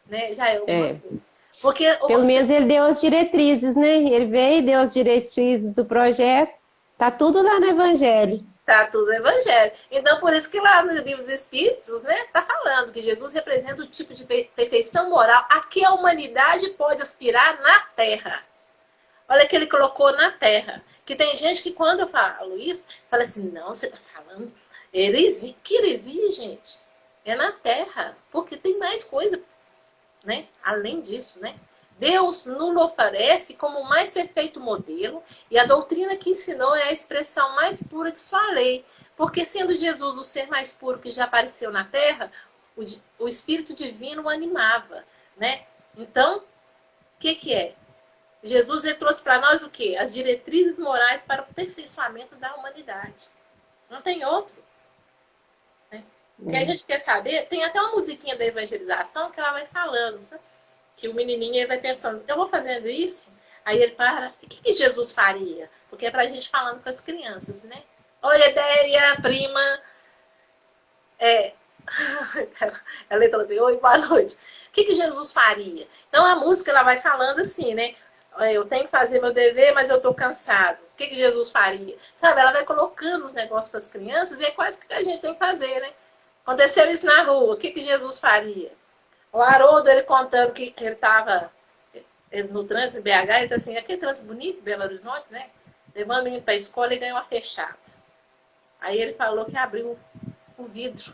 né? Já é alguma É. coisa. Porque Pelo você menos ele deu as diretrizes, né? Ele veio e deu as diretrizes do projeto. Tá tudo lá no Evangelho. tá tudo evangelho. Então, por isso que lá nos livros espíritos, né, tá falando que Jesus representa o tipo de perfeição moral a que a humanidade pode aspirar na Terra. Olha que ele colocou na Terra. Que tem gente que quando eu falo isso, fala assim, não, você tá falando heresia. Que heresia, gente? É na Terra. Porque tem mais coisa, né? Além disso, né? Deus nos oferece como o mais perfeito modelo e a doutrina que ensinou é a expressão mais pura de sua lei. Porque sendo Jesus o ser mais puro que já apareceu na Terra, o Espírito Divino o animava, né? Então, o que é? Jesus ele trouxe para nós o quê? As diretrizes morais para o aperfeiçoamento da humanidade. Não tem outro. Que a gente quer saber, tem até uma musiquinha da evangelização que ela vai falando, sabe? Que o menininho ele vai pensando, eu vou fazendo isso, aí ele para, e o que Jesus faria? Porque é pra gente falando com as crianças, né? Oi, Edéia, prima. É... A letra assim, oi, boa noite. O que Jesus faria? Então a música ela vai falando assim, né? Eu tenho que fazer meu dever, mas eu tô cansado. O que Jesus faria? Sabe, ela vai colocando os negócios para as crianças e é quase que a gente tem que fazer, né? Aconteceu isso na rua, o que Jesus faria? O Haroldo, ele contando que ele estava no trânsito em BH, ele disse assim, aquele trânsito bonito, Belo Horizonte, né? Levando o menino para a escola e ganhou uma fechada. Aí ele falou que abriu o vidro.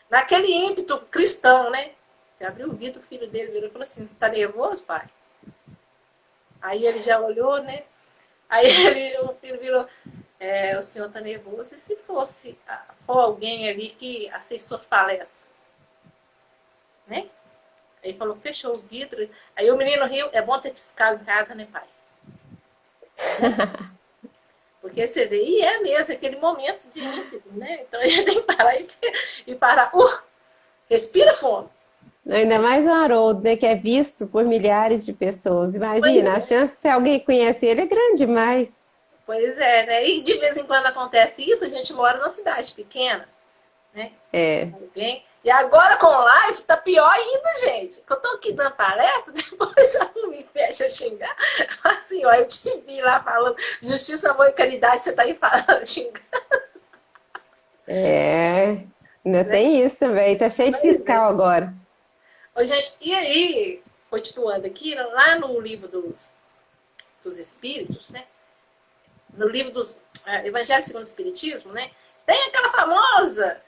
Naquele ímpeto cristão, né? Que abriu o vidro, o filho dele virou e falou assim, você tá nervoso, pai? Aí ele já olhou, né? Aí o filho virou, o senhor tá nervoso, e se for alguém ali que assiste suas palestras? Né? Aí falou, fechou o vidro. Aí o menino riu, é bom ter fiscal em casa, né, pai? Né? Porque você vê, e é mesmo, aquele momento de ímpeto, né? Então a gente tem que parar e parar. Respira fundo. Ainda mais o Haroldo, né, que é visto por milhares de pessoas. Imagina, a chance de se alguém conhece ele é grande demais. Pois é, né? E de vez em quando acontece isso, a gente mora numa cidade pequena, né? É. Alguém. E agora com live tá pior ainda, gente. Eu tô aqui dando palestra, depois já não me fecha a xingar. Assim, ó, eu te vi lá falando justiça, amor e caridade, você tá aí falando, xingando. É, ainda Né? tem isso também. Tá cheio de Pois é. fiscal agora. Ô, gente, e aí, continuando aqui, lá no livro dos Espíritos, né? No livro dos Evangelho segundo o Espiritismo, né? Tem aquela famosa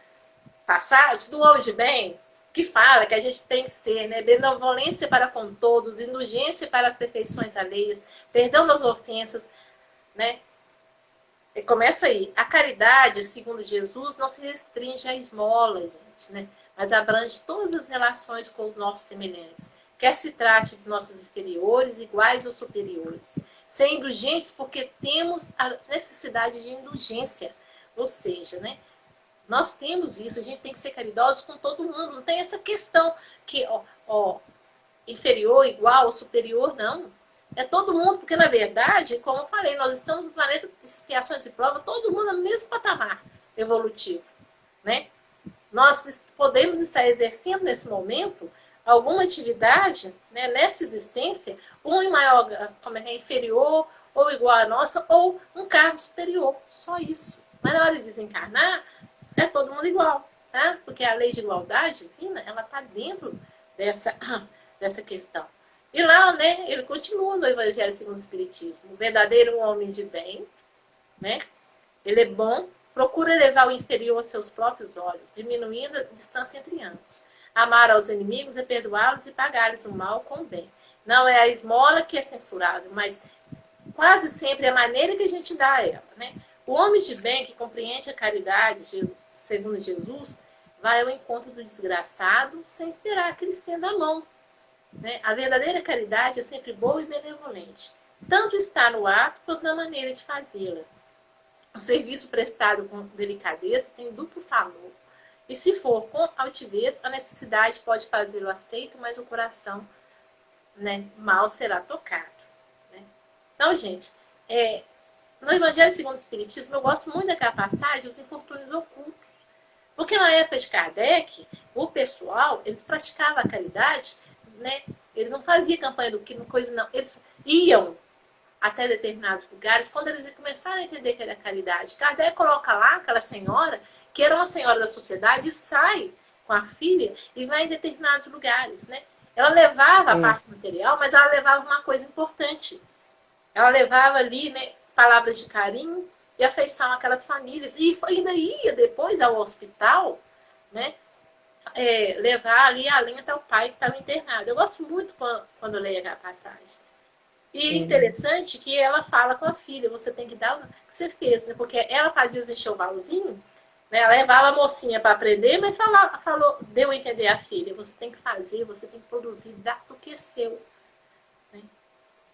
passagem do homem de bem que fala que a gente tem que ser, né, benevolência para com todos, indulgência para as perfeições alheias, perdão das ofensas, né? E começa aí. A caridade, segundo Jesus, não se restringe à esmola, gente, né? Mas abrange todas as relações com os nossos semelhantes. Quer se trate de nossos inferiores, iguais ou superiores. Ser indulgentes porque temos a necessidade de indulgência. Ou seja, né? Nós temos isso, a gente tem que ser caridoso com todo mundo. Não tem essa questão que, inferior, igual ou superior, não. É todo mundo, porque na verdade, como eu falei, nós estamos no planeta de expiações e provas, todo mundo no mesmo patamar evolutivo, né? Nós podemos estar exercendo nesse momento alguma atividade, né, nessa existência, um em maior, como é, inferior ou igual à nossa, ou um cargo superior, só isso. Mas na hora de desencarnar, é todo mundo igual, tá? Porque a lei de igualdade divina, ela está dentro dessa questão. E lá, né, ele continua no Evangelho segundo o Espiritismo. O verdadeiro homem de bem, né? Ele é bom, procura elevar o inferior aos seus próprios olhos, diminuindo a distância entre ambos. Amar aos inimigos é perdoá-los e pagar-lhes o mal com o bem. Não é a esmola que é censurável, mas quase sempre é a maneira que a gente dá a ela, né? O homem de bem que compreende a caridade, segundo Jesus, vai ao encontro do desgraçado sem esperar que ele estenda a mão. Né? A verdadeira caridade é sempre boa e benevolente. Tanto está no ato quanto na maneira de fazê-la. O serviço prestado com delicadeza tem duplo valor. E se for com altivez, a necessidade pode fazê-lo aceito, mas o coração, né, mal será tocado. Né? Então, gente, no Evangelho segundo o Espiritismo, eu gosto muito daquela passagem dos infortúnios ocultos. Porque na época de Kardec, o pessoal, eles praticavam a caridade, né? Eles não faziam campanha do que coisa, não. Eles iam até determinados lugares quando eles começaram a entender que era caridade. Kardec coloca lá aquela senhora, que era uma senhora da sociedade, e sai com a filha e vai em determinados lugares, né? Ela levava a parte material, mas ela levava uma coisa importante. Ela levava ali, né, palavras de carinho e afeição àquelas famílias. E ainda ia depois ao hospital, né, levar ali além até o pai que estava internado. Eu gosto muito quando eu leio aquela passagem. E interessante que ela fala com a filha, você tem que dar o que você fez, né? Porque ela fazia os enxovalzinhos, né? Ela levava a mocinha para aprender, mas deu a entender a filha, você tem que fazer, você tem que produzir, dar o que é seu. Né?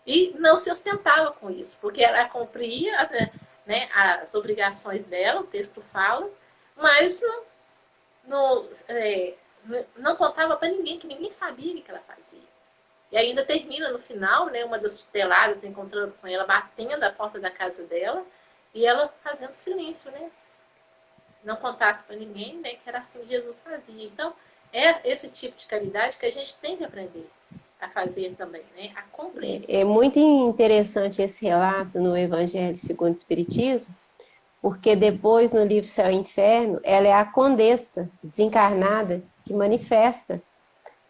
E não se ostentava com isso, porque ela cumpria, né, as obrigações dela, o texto fala, mas não contava para ninguém, que ninguém sabia o que ela fazia. E ainda termina no final, né, uma das tuteladas encontrando com ela, batendo a porta da casa dela, e ela fazendo silêncio, né? Não contasse para ninguém, né, que era assim que Jesus fazia. Então, é esse tipo de caridade que a gente tem que aprender a fazer também, né? A compreender. É muito interessante esse relato no Evangelho segundo o Espiritismo, porque depois no livro Céu e Inferno, ela é a condessa desencarnada que manifesta,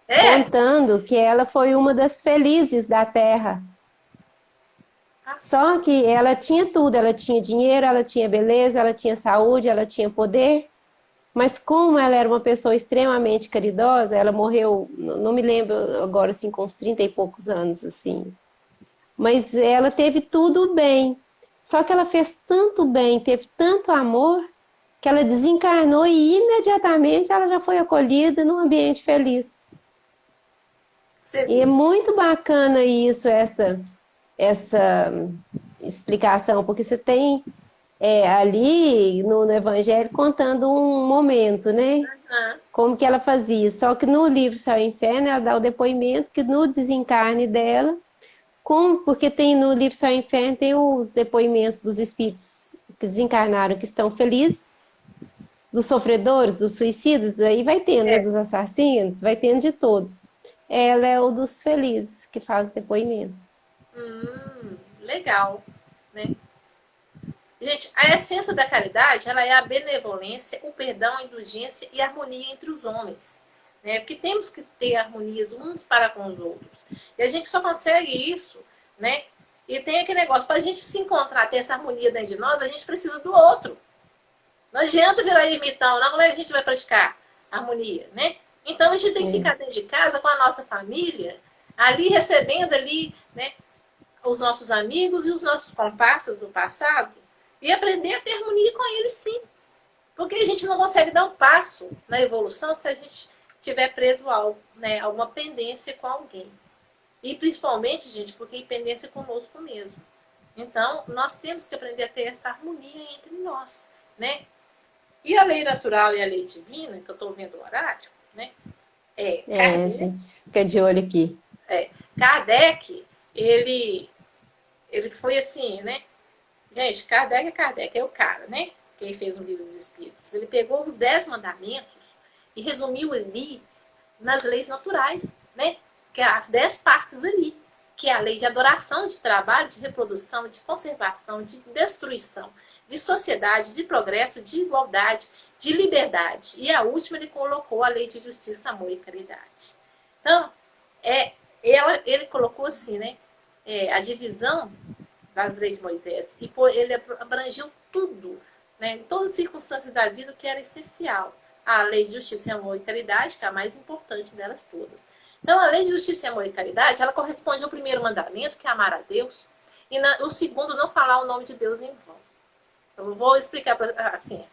É! contando que ela foi uma das felizes da Terra. Só que ela tinha tudo, ela tinha dinheiro, ela tinha beleza, ela tinha saúde, ela tinha poder, mas como ela era uma pessoa extremamente caridosa, ela morreu, não me lembro agora, assim, com uns 30 e poucos anos, assim. Mas ela teve tudo bem. Só que ela fez tanto bem, teve tanto amor, que ela desencarnou e imediatamente ela já foi acolhida num ambiente feliz. Você E é vê. muito bacana isso, essa explicação, porque você tem ali no Evangelho contando um momento, né? Ah, Como que ela fazia. Só que no livro Céu e Inferno, ela dá o depoimento que no desencarne dela, porque tem no livro Céu e Inferno, tem os depoimentos dos espíritos que desencarnaram, que estão felizes, dos sofredores, dos suicidas, aí vai tendo, né? é. Dos assassinos, vai tendo de todos. Ela é o dos felizes, que faz o depoimento. Legal, né? Gente, a essência da caridade, ela é a benevolência, o perdão, a indulgência e a harmonia entre os homens. Né? Porque temos que ter harmonias uns para com os outros. E a gente só consegue isso, né? E tem aquele negócio, para a gente se encontrar, ter essa harmonia dentro de nós, a gente precisa do outro. Não adianta virar ermitão, não, como é que a gente vai praticar harmonia, né? Então a gente tem que É. ficar dentro de casa com a nossa família, ali recebendo ali, né, os nossos amigos e os nossos comparsas do passado e aprender a ter harmonia com eles sim. Porque a gente não consegue dar um passo na evolução se a gente estiver preso a algo, né, alguma pendência com alguém. E principalmente, gente, porque é pendência conosco mesmo. Então, nós temos que aprender a ter essa harmonia entre nós, né? E a lei natural e a lei divina, que eu estou vendo o horário, né? A gente fica de olho aqui. Kardec, ele foi assim, né? Gente, Kardec é o cara, né? Quem fez um livro dos Espíritos. Ele pegou os 10 mandamentos e resumiu ali nas leis naturais, né? Que é as 10 partes ali. Que é a lei de adoração, de trabalho, de reprodução, de conservação, de destruição, de sociedade, de progresso, de igualdade, de liberdade. E a última ele colocou a lei de justiça, amor e caridade. Então, ele colocou assim, né? A divisão das leis de Moisés. E ele abrangeu tudo, né, em todas as circunstâncias da vida, o que era essencial. A lei de justiça, amor e caridade, que é a mais importante delas todas. Então, a lei de justiça, amor e caridade, ela corresponde ao primeiro mandamento, que é amar a Deus, e o segundo, não falar o nome de Deus em vão. Eu vou explicar assim,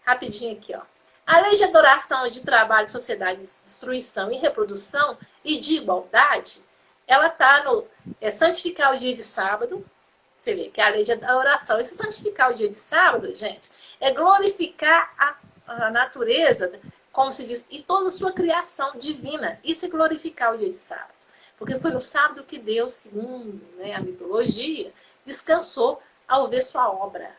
rapidinho aqui, ó. A lei de adoração, de trabalho, sociedade, destruição e reprodução e de igualdade, ela está no santificar o dia de sábado. Você vê que é a lei de adoração. E se santificar o dia de sábado, gente, é glorificar a natureza, como se diz, e toda a sua criação divina. Isso é glorificar o dia de sábado. Porque foi no sábado que Deus, segundo, né, a mitologia, descansou ao ver sua obra.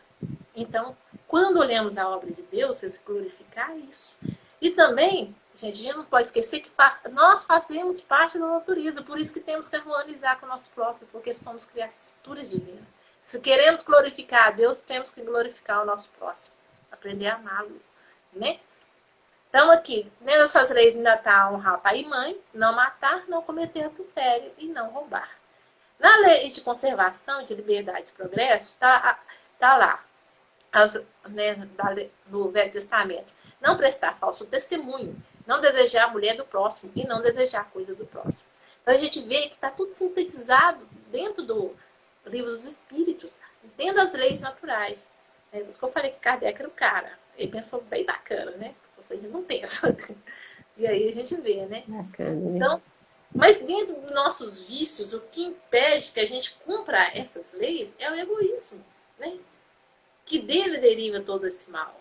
Então, quando olhamos a obra de Deus, é glorificar isso. E também, gente, a gente não pode esquecer que nós fazemos parte da natureza, por isso que temos que harmonizar com o nosso próprio, porque somos criaturas divinas. Se queremos glorificar a Deus, temos que glorificar o nosso próximo, aprender a amá-lo, né? Então aqui, nessas leis ainda está honrar pai e mãe, não matar, não cometer adultério e não roubar. Na lei de conservação, de liberdade e progresso, tá lá, né, do Velho Testamento. Não prestar falso testemunho, não desejar a mulher do próximo e não desejar a coisa do próximo. Então a gente vê que está tudo sintetizado dentro do livro dos Espíritos, dentro das leis naturais. É por isso que eu falei que Kardec era o cara. Ele pensou bem bacana, né? Você não pensa. E aí a gente vê, né? Bacana, né? Então, mas dentro dos nossos vícios, o que impede que a gente cumpra essas leis é o egoísmo, né? Que dele deriva todo esse mal.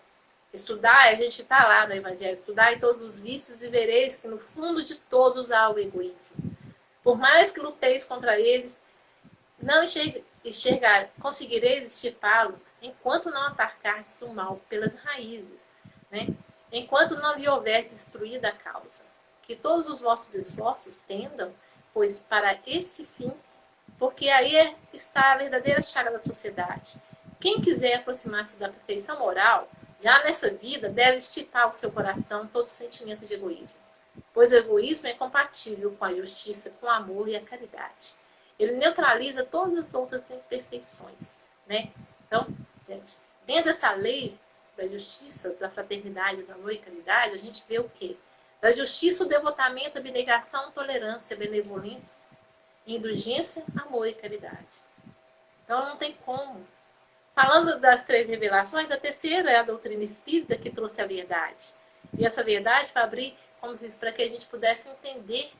Estudar, a gente está lá no Evangelho, estudar em todos os vícios e vereis que no fundo de todos há o egoísmo. Por mais que luteis contra eles, não conseguireis extirpá-lo enquanto não atacardes o mal pelas raízes, né? Enquanto não lhe houver destruído a causa. Que todos os vossos esforços tendam, pois, para esse fim, porque aí está a verdadeira chaga da sociedade. Quem quiser aproximar-se da perfeição moral, já nessa vida, deve extirpar o seu coração todo sentimento de egoísmo. Pois o egoísmo é compatível com a justiça, com o amor e a caridade. Ele neutraliza todas as outras imperfeições, né? Então, gente, dentro dessa lei da justiça, da fraternidade, da amor e caridade, a gente vê o quê? Da justiça, o devotamento, a abnegação, tolerância, benevolência, indulgência, amor e caridade. Então, não tem como. Falando das 3 revelações, a terceira é a doutrina espírita, que trouxe a verdade. E essa verdade para abrir, como se diz, para que a gente pudesse entender,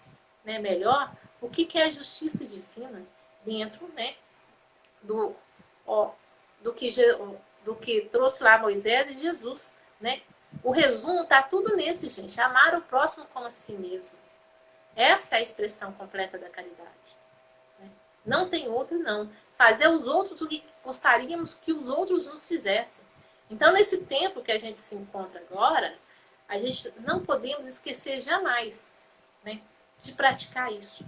né, melhor o que é a justiça divina dentro, né, do que trouxe lá Moisés e Jesus, né? O resumo está tudo nesse, gente. Amar o próximo como a si mesmo. Essa é a expressão completa da caridade. Né? Não tem outra, não. Fazer os outros o que gostaríamos que os outros nos fizessem. Então, nesse tempo que a gente se encontra agora, a gente não podemos esquecer jamais, né, de praticar isso.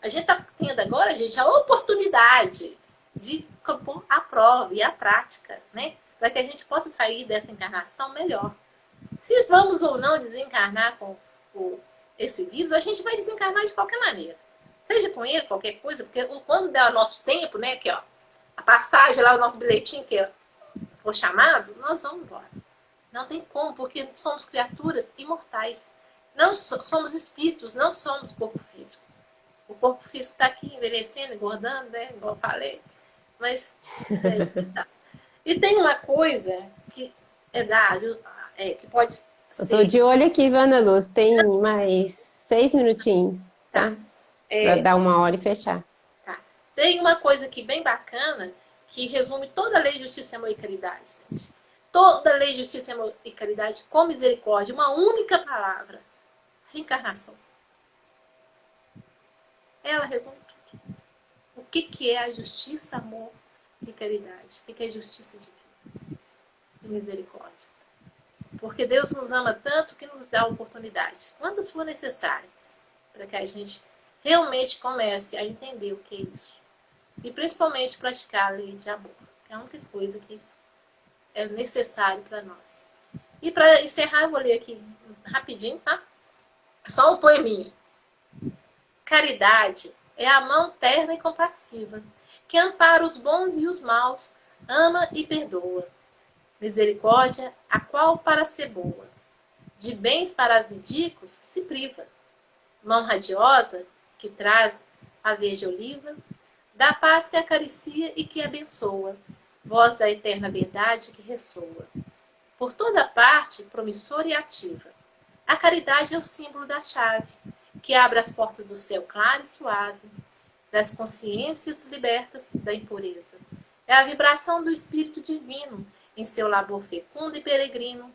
A gente está tendo agora, gente, a oportunidade de pôr a prova e a prática, né, para que a gente possa sair dessa encarnação melhor. Se vamos ou não desencarnar com esse vírus, a gente vai desencarnar de qualquer maneira. Seja com ele, qualquer coisa, porque quando der o nosso tempo, né, que ó, a passagem lá, o nosso bilhetinho que for chamado, nós vamos embora. Não tem como, porque somos criaturas imortais. Não somos espíritos, não somos corpo físico. O corpo físico está aqui envelhecendo, engordando, né, igual eu falei. Mas tá. E tem uma coisa que que pode ser... Eu tô de olho aqui, Ana Luz. Tem mais 6 minutinhos, tá? Para dar 1 hora e fechar. Tá. Tem uma coisa aqui bem bacana que resume toda a lei de justiça, amor e caridade, gente. Toda a lei de justiça, amor e caridade com misericórdia, uma única palavra: reencarnação. Ela resume tudo. O que é a justiça, amor e caridade? O que é a justiça divina e misericórdia? Porque Deus nos ama tanto que nos dá a oportunidade, quantas for necessário, para que a gente realmente comece a entender o que é isso. E principalmente praticar a lei de amor, que é a única coisa que é necessário para nós. E para encerrar, eu vou ler aqui rapidinho, tá? Só um poeminha. Caridade é a mão terna e compassiva, que ampara os bons e os maus, ama e perdoa. Misericórdia, a qual para ser boa, de bens parasíticos se priva. Mão radiosa, que traz a verde oliva, da paz que acaricia e que abençoa, voz da eterna verdade que ressoa. Por toda parte, promissora e ativa, a caridade é o símbolo da chave, que abre as portas do céu claro e suave, das consciências libertas da impureza. É a vibração do Espírito Divino, em seu labor fecundo e peregrino,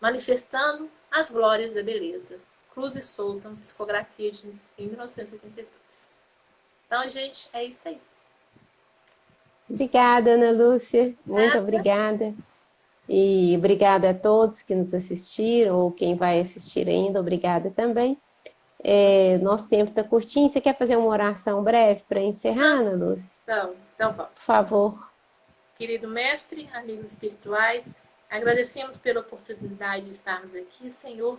manifestando as glórias da beleza. Cruz e Souza, psicografia de 1982. Então, gente, é isso aí. Obrigada, Ana Lúcia. Muito obrigada. E obrigada a todos que nos assistiram, ou quem vai assistir ainda, obrigada também. Nosso tempo está curtinho. Você quer fazer uma oração breve para encerrar, Ana Lúcia? Então vamos. Por favor. Querido mestre, amigos espirituais, agradecemos pela oportunidade de estarmos aqui, Senhor,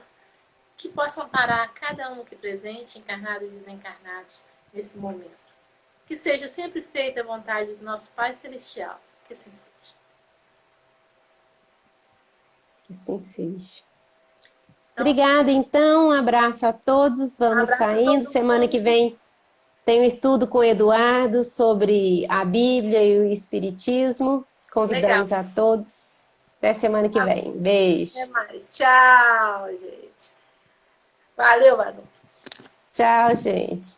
que possam parar cada um aqui presente, encarnados e desencarnados, nesse momento. Que seja sempre feita a vontade do nosso Pai Celestial. Que assim seja. Que assim seja. Obrigada, então. Um abraço a todos. Vamos saindo. Semana que vem tem um estudo com o Eduardo sobre a Bíblia e o Espiritismo. Convidamos a todos. Até semana que vem. Beijo. Até mais. Tchau, gente. Valeu, Manu. Tchau, gente.